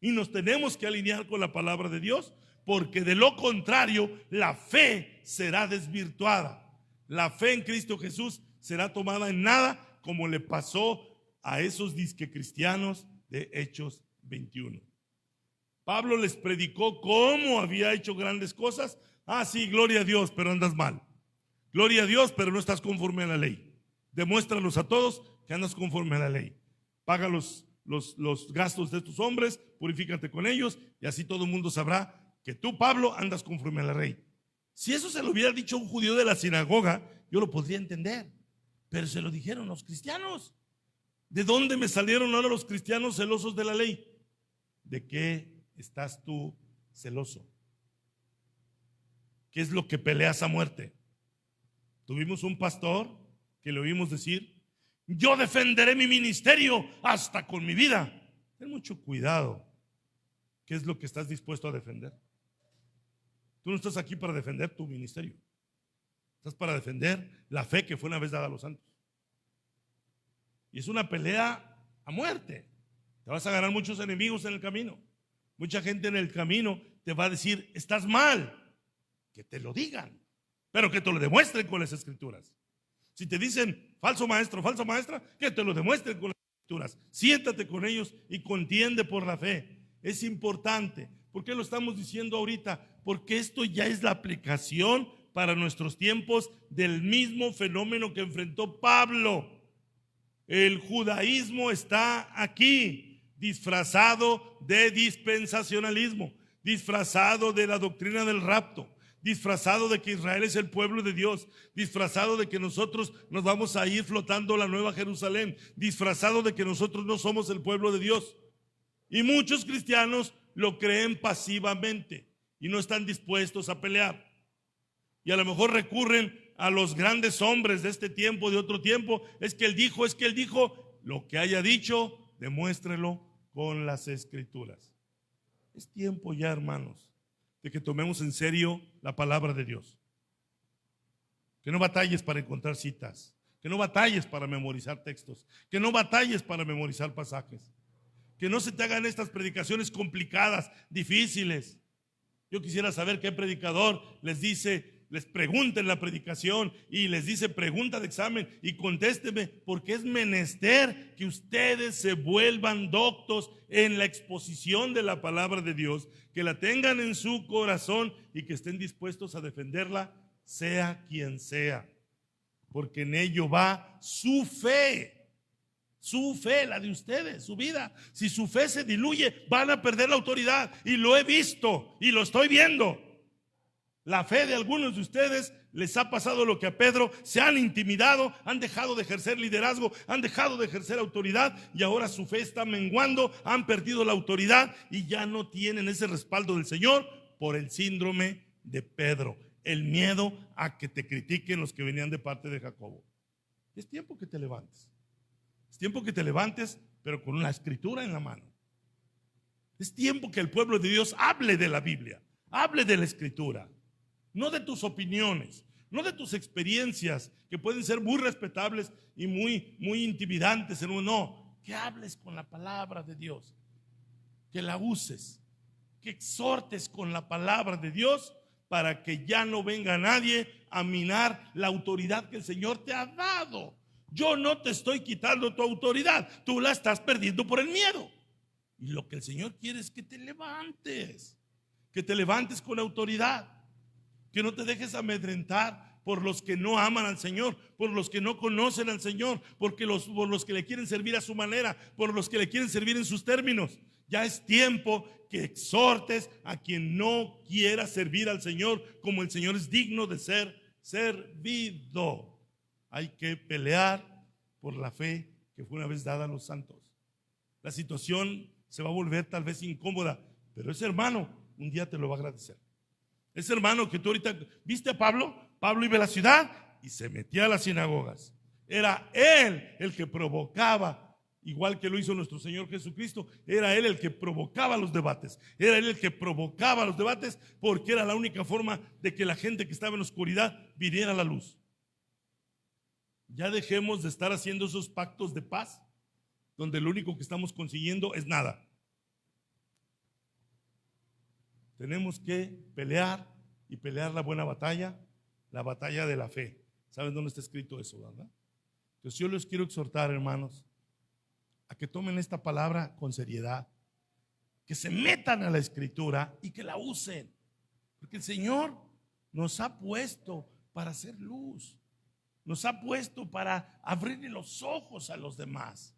Y nos tenemos que alinear con la palabra de Dios, porque de lo contrario la fe será desvirtuada. La fe en Cristo Jesús será tomada en nada, como le pasó a esos disque cristianos de Hechos 21. Pablo les predicó cómo había hecho grandes cosas. Ah, sí, gloria a Dios, pero andas mal. Gloria a Dios, pero no estás conforme a la ley. Demuéstralos a todos que andas conforme a la ley. Paga los gastos de estos hombres, purifícate con ellos, y así todo el mundo sabrá que tú, Pablo, andas conforme a la ley. Si eso se lo hubiera dicho un judío de la sinagoga, yo lo podría entender. Pero se lo dijeron los cristianos. ¿De dónde me salieron ahora los cristianos celosos de la ley? ¿De qué estás tú celoso? ¿Qué es lo que peleas a muerte? Tuvimos un pastor que le oímos decir, Yo defenderé mi ministerio hasta con mi vida. Ten mucho cuidado. ¿Qué es lo que estás dispuesto a defender? Tú no estás aquí para defender tu ministerio. Estás para defender la fe que fue una vez dada a los santos. Y es una pelea a muerte. Te vas a ganar muchos enemigos en el camino. Mucha gente en el camino te va a decir, estás mal. Que te lo digan, pero que te lo demuestren con las escrituras. Si te dicen falso maestro, falsa maestra, que te lo demuestren con las escrituras. Siéntate con ellos y contiende por la fe. Es importante. ¿Por qué lo estamos diciendo ahorita? Porque esto ya es la aplicación para nuestros tiempos del mismo fenómeno que enfrentó Pablo. El judaísmo está aquí, disfrazado de dispensacionalismo, disfrazado de la doctrina del rapto, disfrazado de que Israel es el pueblo de Dios, disfrazado de que nosotros nos vamos a ir flotando la nueva Jerusalén, disfrazado de que nosotros no somos el pueblo de Dios. Y muchos cristianos lo creen pasivamente y no están dispuestos a pelear. Y a lo mejor recurren a los grandes hombres de este tiempo, de otro tiempo. Es que él dijo, lo que haya dicho, demuéstrelo con las escrituras. Es tiempo ya, hermanos, de que tomemos en serio la palabra de Dios. Que no batalles para encontrar citas, que no batalles para memorizar textos, que no batalles para memorizar pasajes, que no se te hagan estas predicaciones complicadas, difíciles. Yo quisiera saber qué predicador les pregunta en la predicación y les dice pregunta de examen y contésteme, porque es menester que ustedes se vuelvan doctos en la exposición de la palabra de Dios, que la tengan en su corazón y que estén dispuestos a defenderla, sea quien sea, porque en ello va su fe, la de ustedes, su vida. Si su fe se diluye, van a perder la autoridad, y lo he visto y lo estoy viendo. La fe de algunos de ustedes les ha pasado lo que a Pedro, se han intimidado, han dejado de ejercer liderazgo, han dejado de ejercer autoridad y ahora su fe está menguando, han perdido la autoridad y ya no tienen ese respaldo del Señor por el síndrome de Pedro, el miedo a que te critiquen los que venían de parte de Jacobo. Es tiempo que te levantes. Es tiempo que te levantes, pero con la escritura en la mano. Es tiempo que el pueblo de Dios hable de la Biblia, hable de la escritura. No de tus opiniones, no de tus experiencias, que pueden ser muy respetables y muy intimidantes. No, que hables con la palabra de Dios, que la uses, que exhortes con la palabra de Dios para que ya no venga nadie a minar la autoridad que el Señor te ha dado. Yo no te estoy quitando tu autoridad, tú la estás perdiendo por el miedo. Y lo que el Señor quiere es que te levantes con autoridad. Que no te dejes amedrentar por los que no aman al Señor, por los que no conocen al Señor, por los que le quieren servir a su manera, por los que le quieren servir en sus términos. Ya es tiempo que exhortes a quien no quiera servir al Señor como el Señor es digno de ser servido. Hay que pelear por la fe que fue una vez dada a los santos. La situación se va a volver tal vez incómoda, pero ese hermano un día te lo va a agradecer. Ese hermano que tú ahorita viste a Pablo iba a la ciudad y se metía a las sinagogas. Era él el que provocaba, igual que lo hizo nuestro Señor Jesucristo, era él el que provocaba los debates. Era él el que provocaba los debates porque era la única forma de que la gente que estaba en la oscuridad viniera a la luz. Ya dejemos de estar haciendo esos pactos de paz donde lo único que estamos consiguiendo es nada. Tenemos que pelear y pelear la buena batalla, la batalla de la fe. ¿Saben dónde está escrito eso, verdad? Entonces yo les quiero exhortar, hermanos, a que tomen esta palabra con seriedad, que se metan a la escritura y que la usen, porque el Señor nos ha puesto para hacer luz, nos ha puesto para abrirle los ojos a los demás,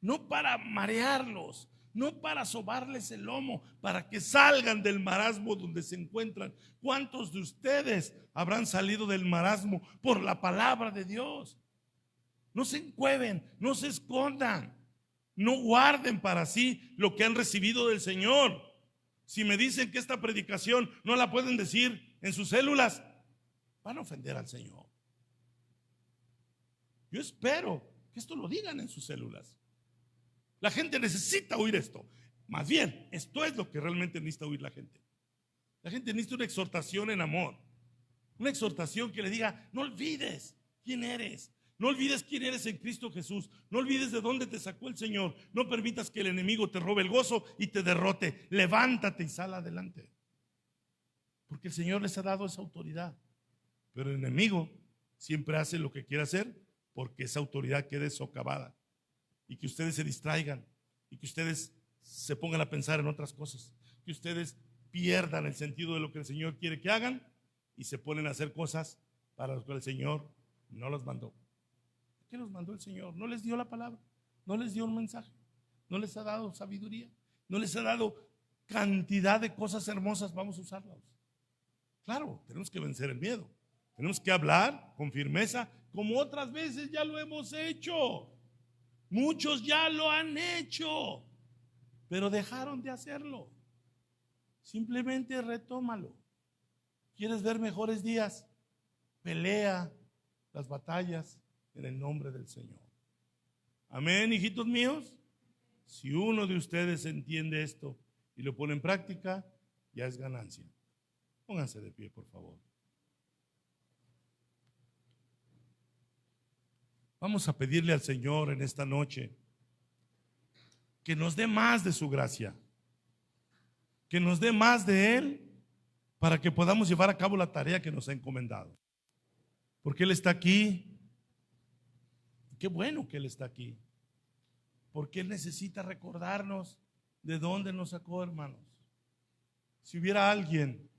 no para marearlos, no para sobarles el lomo, para que salgan del marasmo donde se encuentran. ¿Cuántos de ustedes habrán salido del marasmo por la palabra de Dios? No se encueven, no se escondan, no guarden para sí lo que han recibido del Señor. Si me dicen que esta predicación no la pueden decir en sus células, van a ofender al Señor. Yo espero que esto lo digan en sus células. La gente necesita oír esto. Más bien, esto es lo que realmente necesita oír la gente. La gente necesita una exhortación en amor. Una exhortación que le diga: no olvides quién eres. No olvides quién eres en Cristo Jesús. No olvides de dónde te sacó el Señor. No permitas que el enemigo te robe el gozo y te derrote. Levántate y sal adelante. Porque el Señor les ha dado esa autoridad. Pero el enemigo siempre hace lo que quiere hacer porque esa autoridad quede socavada. Y que ustedes se distraigan. Y que ustedes se pongan a pensar en otras cosas. Que ustedes pierdan el sentido de lo que el Señor quiere que hagan. Y se ponen a hacer cosas para las que el Señor no los mandó. ¿Qué los mandó el Señor? No les dio la palabra, no les dio un mensaje, no les ha dado sabiduría, no les ha dado cantidad de cosas hermosas. Vamos a usarlas. Claro, tenemos que vencer el miedo. Tenemos que hablar con firmeza, como otras veces ya lo hemos hecho. Muchos ya lo han hecho, pero dejaron de hacerlo. Simplemente retómalo. ¿Quieres ver mejores días? Pelea las batallas en el nombre del Señor. Amén, hijitos míos. Si uno de ustedes entiende esto y lo pone en práctica, ya es ganancia. Pónganse de pie, por favor. Vamos a pedirle al Señor en esta noche que nos dé más de su gracia, que nos dé más de Él para que podamos llevar a cabo la tarea que nos ha encomendado. Porque Él está aquí. Qué bueno que Él está aquí, porque Él necesita recordarnos de dónde nos sacó, hermanos. Si hubiera alguien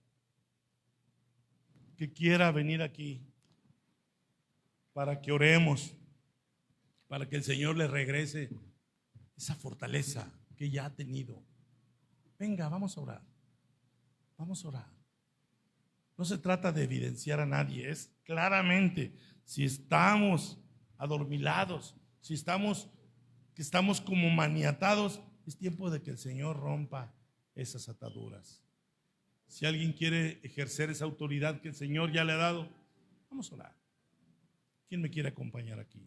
que quiera venir aquí para que oremos, para que el Señor le regrese esa fortaleza que ya ha tenido, venga, vamos a orar. Vamos a orar. No se trata de evidenciar a nadie, es claramente si estamos adormilados, si estamos como maniatados, es tiempo de que el Señor rompa esas ataduras. Si alguien quiere ejercer esa autoridad que el Señor ya le ha dado, vamos a orar. ¿Quién me quiere acompañar aquí?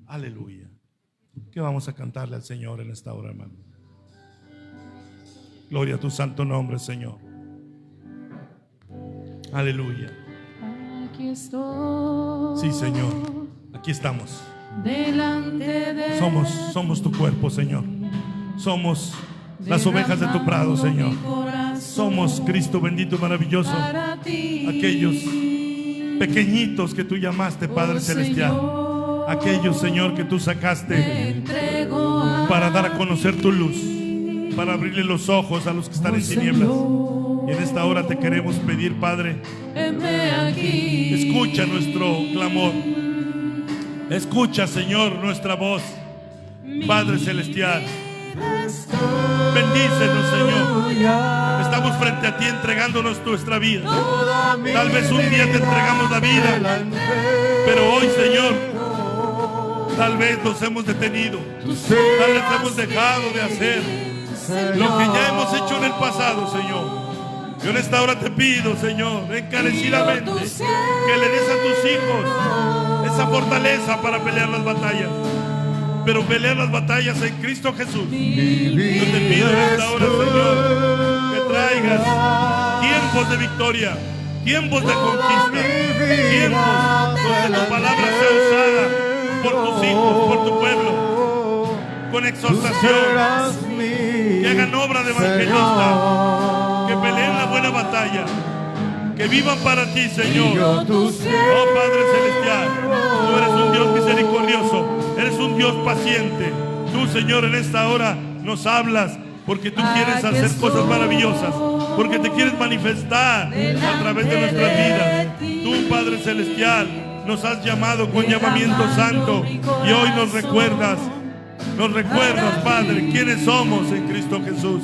Aleluya. ¿Qué vamos a cantarle al Señor en esta hora, hermano? Gloria a tu santo nombre, Señor. Aleluya. Aquí estoy. Sí, Señor, aquí estamos. Delante de Somos tu cuerpo, Señor. Somos las ovejas de tu prado, Señor. Somos, Cristo bendito y maravilloso, aquellos pequeñitos que tú llamaste, Padre Celestial. Aquellos, Señor, que tú sacaste para dar a conocer tu luz, para abrirle los ojos a los que están en tinieblas. Y en esta hora te queremos pedir, Padre, escucha nuestro clamor. Escucha, Señor, nuestra voz. Padre Celestial, bendícenos, Señor. Estamos frente a ti entregándonos nuestra vida. Tal vez un día te entregamos la vida, pero hoy, Señor, tal vez nos hemos detenido. Tal vez hemos dejado de hacer lo que ya hemos hecho en el pasado, Señor. Yo en esta hora te pido, Señor, encarecidamente, que le des a tus hijos esa fortaleza para pelear las batallas. Pero pelear las batallas en Cristo Jesús. Yo te pido en esta hora, Señor, que traigas tiempos de victoria, tiempos de conquista, tiempos donde tu palabra sea usada por tus hijos, por tu pueblo, con exhortación, que hagan obra de evangelista, que peleen la buena batalla, que vivan para ti, Señor. Oh Padre Celestial, tú eres un Dios misericordioso, eres un Dios paciente. Tú, Señor, en esta hora nos hablas porque tú quieres hacer cosas maravillosas, porque te quieres manifestar a través de nuestras vidas. Tú, Padre Celestial, nos has llamado con llamamiento santo y hoy nos recuerdas, Padre, quiénes somos en Cristo Jesús.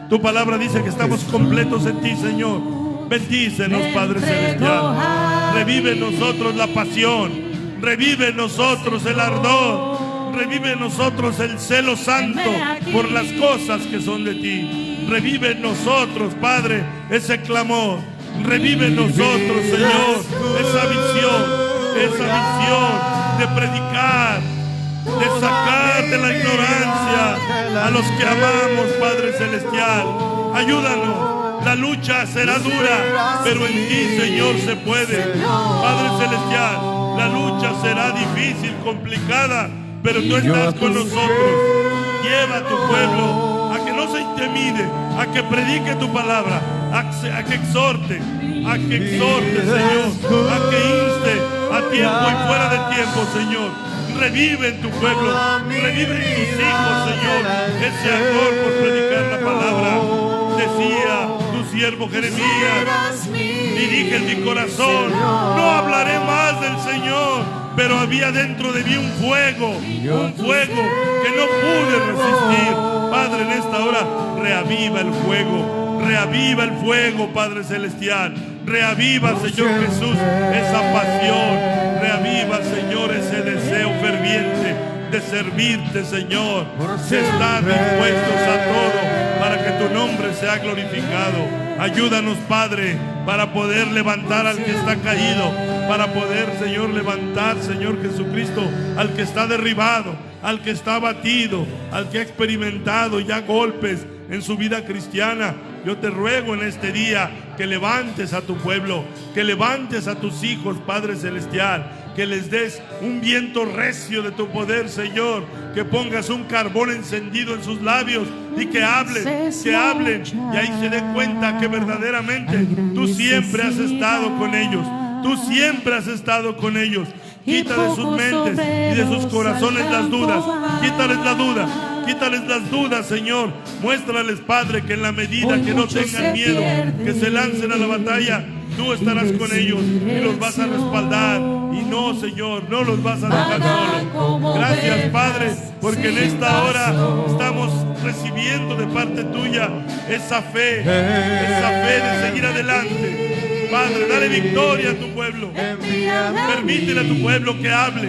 Tu palabra dice que estamos completos en ti, Señor. Bendícenos, Padre Celestial. Revive en nosotros la pasión, revive en nosotros el ardor, revive en nosotros el celo santo por las cosas que son de ti. Revive en nosotros, Padre, ese clamor. Revive en nosotros, Señor, esa visión de predicar a los que amamos, Padre Celestial. Ayúdanos. La lucha será dura, pero en ti, Señor, se puede. Padre Celestial, la lucha será difícil, complicada, pero tú estás con nosotros. Lleva a tu pueblo a que no se intimide, a que predique tu palabra, a que exhorte, Señor, a que inste a tiempo y fuera de tiempo, Señor. Revive en tu pueblo, revive en tus hijos, Señor, ese amor por predicar la palabra. Decía tu siervo Jeremías, dirige en mi corazón, no hablaré más del Señor, pero había dentro de mí un fuego que no pude resistir. Padre, en esta hora, reaviva el fuego, Padre Celestial. Reaviva, Señor Jesús, esa pasión. Reaviva, Señor, ese deseo ferviente de servirte, Señor, de estar dispuestos a todo para que tu nombre sea glorificado. Ayúdanos, Padre, para poder levantar al que está caído, para poder, Señor, levantar, Señor Jesucristo, al que está derribado, al que está abatido, al que ha experimentado ya golpes en su vida cristiana. Yo te ruego en este día que levantes a tu pueblo, que levantes a tus hijos, Padre Celestial, que les des un viento recio de tu poder, Señor, que pongas un carbón encendido en sus labios y que hablen, y ahí se den cuenta que verdaderamente tú siempre has estado con ellos, Quita de sus mentes y de sus corazones las dudas, quítales las dudas, Señor. Muéstrales, Padre, que en la medida que no tengan miedo, que se lancen a la batalla, tú estarás con ellos y los vas a respaldar. Y no, Señor, no los vas a dejar solos. Gracias, Padre, porque en esta hora estamos recibiendo de parte tuya esa fe de seguir adelante. Padre, dale victoria a tu pueblo. Permítele a tu pueblo que hable,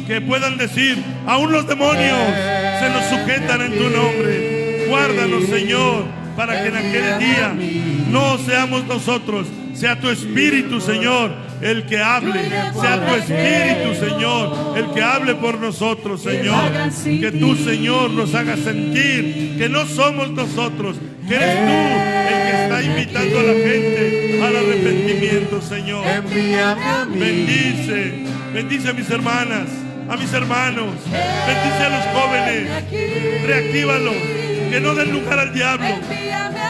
que puedan decir, aún los demonios se nos sujetan en tu nombre. Guárdanos, Señor, para que en aquel día no seamos nosotros, sea tu Espíritu, Señor, el que hable. Sea tu Espíritu, Señor, el que hable por nosotros, Señor. Que tú, Señor, nos hagas sentir que no somos nosotros, que eres tú el que está invitando a la gente al arrepentimiento, Señor. Bendice a mis hermanas, a mis hermanos, bendice a los jóvenes, reactívalos, que no den lugar al diablo,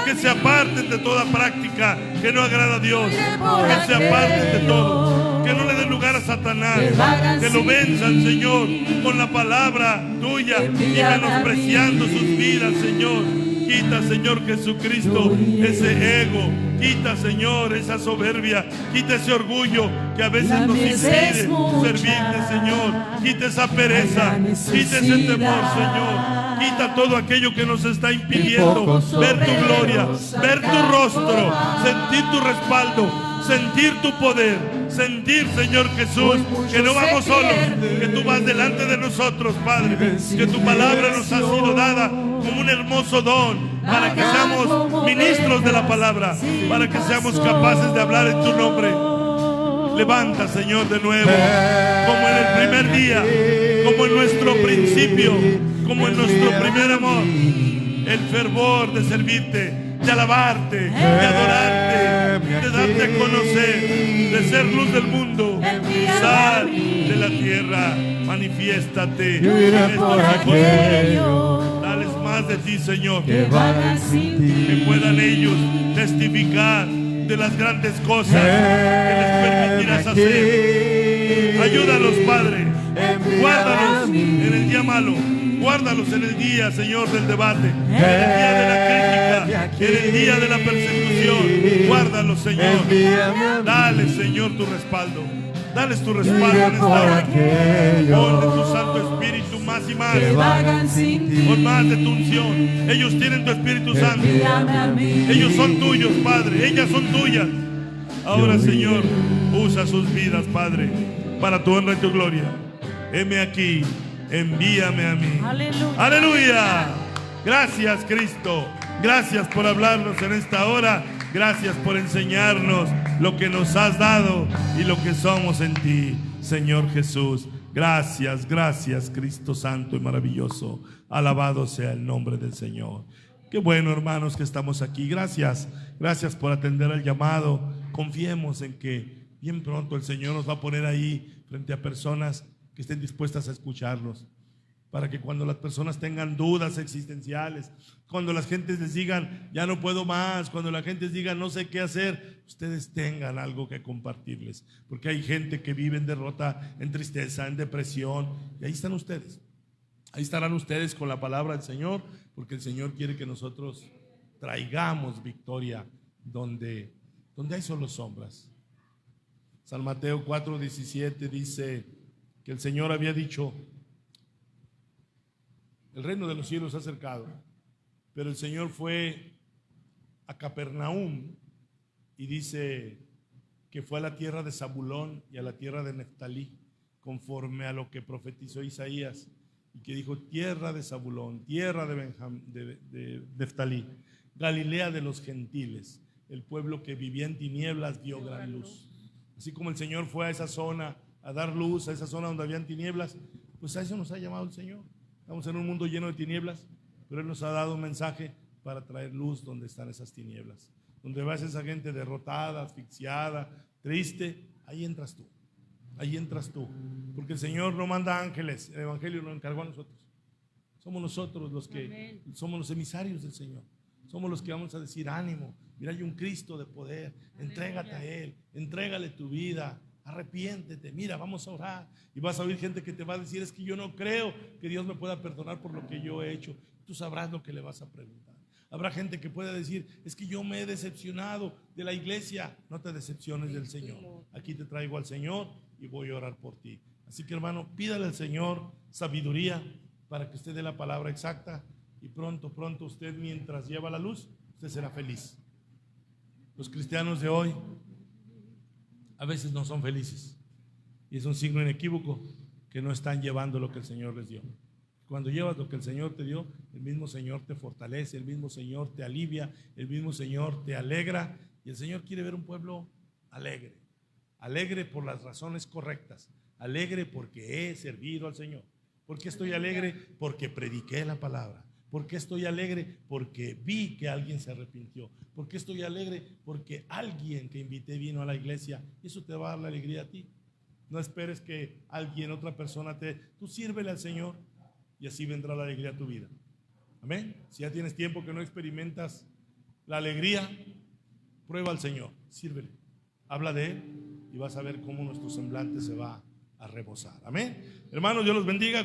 que se aparten de toda práctica que no agrada a Dios, que se aparten de todo, que no le den lugar a Satanás, que lo venzan, Señor, con la palabra tuya y menospreciando sus vidas, Señor. Quita, Señor Jesucristo, ese ego. Quita, Señor, esa soberbia. Quita ese orgullo que a veces nos impide servirte, Señor. Quita esa pereza. Quita ese temor, Señor. Quita todo aquello que nos está impidiendo ver tu gloria, ver tu rostro, sentir tu respaldo, sentir tu poder, sentir, Señor Jesús, que no vamos solos, que tú vas delante de nosotros, Padre, que tu palabra nos ha sido dada como un hermoso don para que seamos ministros de la palabra, para que seamos capaces de hablar en tu nombre. Levanta, Señor, de nuevo, como en el primer día, como en nuestro principio, como en nuestro primer amor, el fervor de servirte, de alabarte, de adorarte, de darte a conocer, de ser luz del mundo, sal de la tierra, manifiéstate en estos hijos. Dales más de ti, Señor, que puedan ellos testificar de las grandes cosas que les permitirás hacer. Ayúdalos, Padre, guárdalos en el día malo, guárdalos en el día, Señor, del debate, en el día de la crítica, en el día de la persecución. Guárdalos, Señor. Dale, Señor, tu respaldo. Dales tu respaldo en esta hora. Ponle tu Santo Espíritu más y más. Con más de tu unción. Ellos tienen tu Espíritu Santo. Ellos son tuyos, Padre. Ellas son tuyas. Ahora, Señor, usa sus vidas, Padre, para tu honra y tu gloria. Heme aquí. Envíame a mí. Aleluya. Aleluya. Gracias, Cristo. Gracias por hablarnos en esta hora. Gracias por enseñarnos lo que nos has dado y lo que somos en ti, Señor Jesús. Gracias, gracias, Cristo Santo y maravilloso. Alabado sea el nombre del Señor. Qué bueno, hermanos, que estamos aquí. Gracias, gracias por atender el llamado. Confiemos en que bien pronto el Señor nos va a poner ahí frente a personas que estén dispuestas a escucharnos, para que cuando las personas tengan dudas existenciales, cuando las gentes les digan ya no puedo más, cuando la gente les diga no sé qué hacer, ustedes tengan algo que compartirles, porque hay gente que vive en derrota, en tristeza, en depresión, y ahí están ustedes. Ahí estarán ustedes con la palabra del Señor, porque el Señor quiere que nosotros traigamos victoria donde hay solo sombras. San Mateo 4:17 dice que el Señor había dicho: el reino de los cielos se ha acercado. Pero el Señor fue a Capernaum y dice que fue a la tierra de Zabulón y a la tierra de Neftalí, conforme a lo que profetizó Isaías, y que dijo: tierra de Zabulón, tierra de Neftalí, Galilea de los gentiles, el pueblo que vivía en tinieblas vio gran luz. Así como el Señor fue a esa zona a dar luz, a esa zona donde habían tinieblas, pues a eso nos ha llamado el Señor. Estamos en un mundo lleno de tinieblas, pero Él nos ha dado un mensaje para traer luz donde están esas tinieblas. Donde vas esa gente derrotada, asfixiada, triste, ahí entras tú. Ahí entras tú. Porque el Señor no manda ángeles, el Evangelio nos encargó a nosotros. Somos nosotros los que somos los emisarios del Señor. Somos los que vamos a decir: ánimo, mira, hay un Cristo de poder, entrégate a Él, entrégale tu vida. Arrepiéntete, mira, vamos a orar. Y vas a oír gente que te va a decir: es que yo no creo que Dios me pueda perdonar por lo que yo he hecho. Tú sabrás lo que le vas a preguntar. Habrá gente que pueda decir: es que yo me he decepcionado de la iglesia. No te decepciones del Señor. Aquí te traigo al Señor y voy a orar por ti. Así que, hermano, pídale al Señor sabiduría para que usted dé la palabra exacta, y pronto usted, mientras lleva la luz, usted será feliz. Los cristianos de hoy a veces no son felices, y es un signo inequívoco que no están llevando lo que el Señor les dio. Cuando llevas lo que el Señor te dio, el mismo Señor te fortalece, el mismo Señor te alivia, el mismo Señor te alegra, y el Señor quiere ver un pueblo alegre, alegre por las razones correctas, alegre porque he servido al Señor. ¿Por qué estoy alegre? Porque prediqué la palabra. ¿Por qué estoy alegre? Porque vi que alguien se arrepintió. ¿Por qué estoy alegre? Porque alguien que invité vino a la iglesia. Eso te va a dar la alegría a ti. No esperes que alguien, otra persona tú sírvele al Señor, y así vendrá la alegría a tu vida. Amén. Si ya tienes tiempo que no experimentas la alegría, prueba al Señor, sírvele, habla de Él, y vas a ver cómo nuestro semblante se va a rebosar. Amén. Hermanos, Dios los bendiga.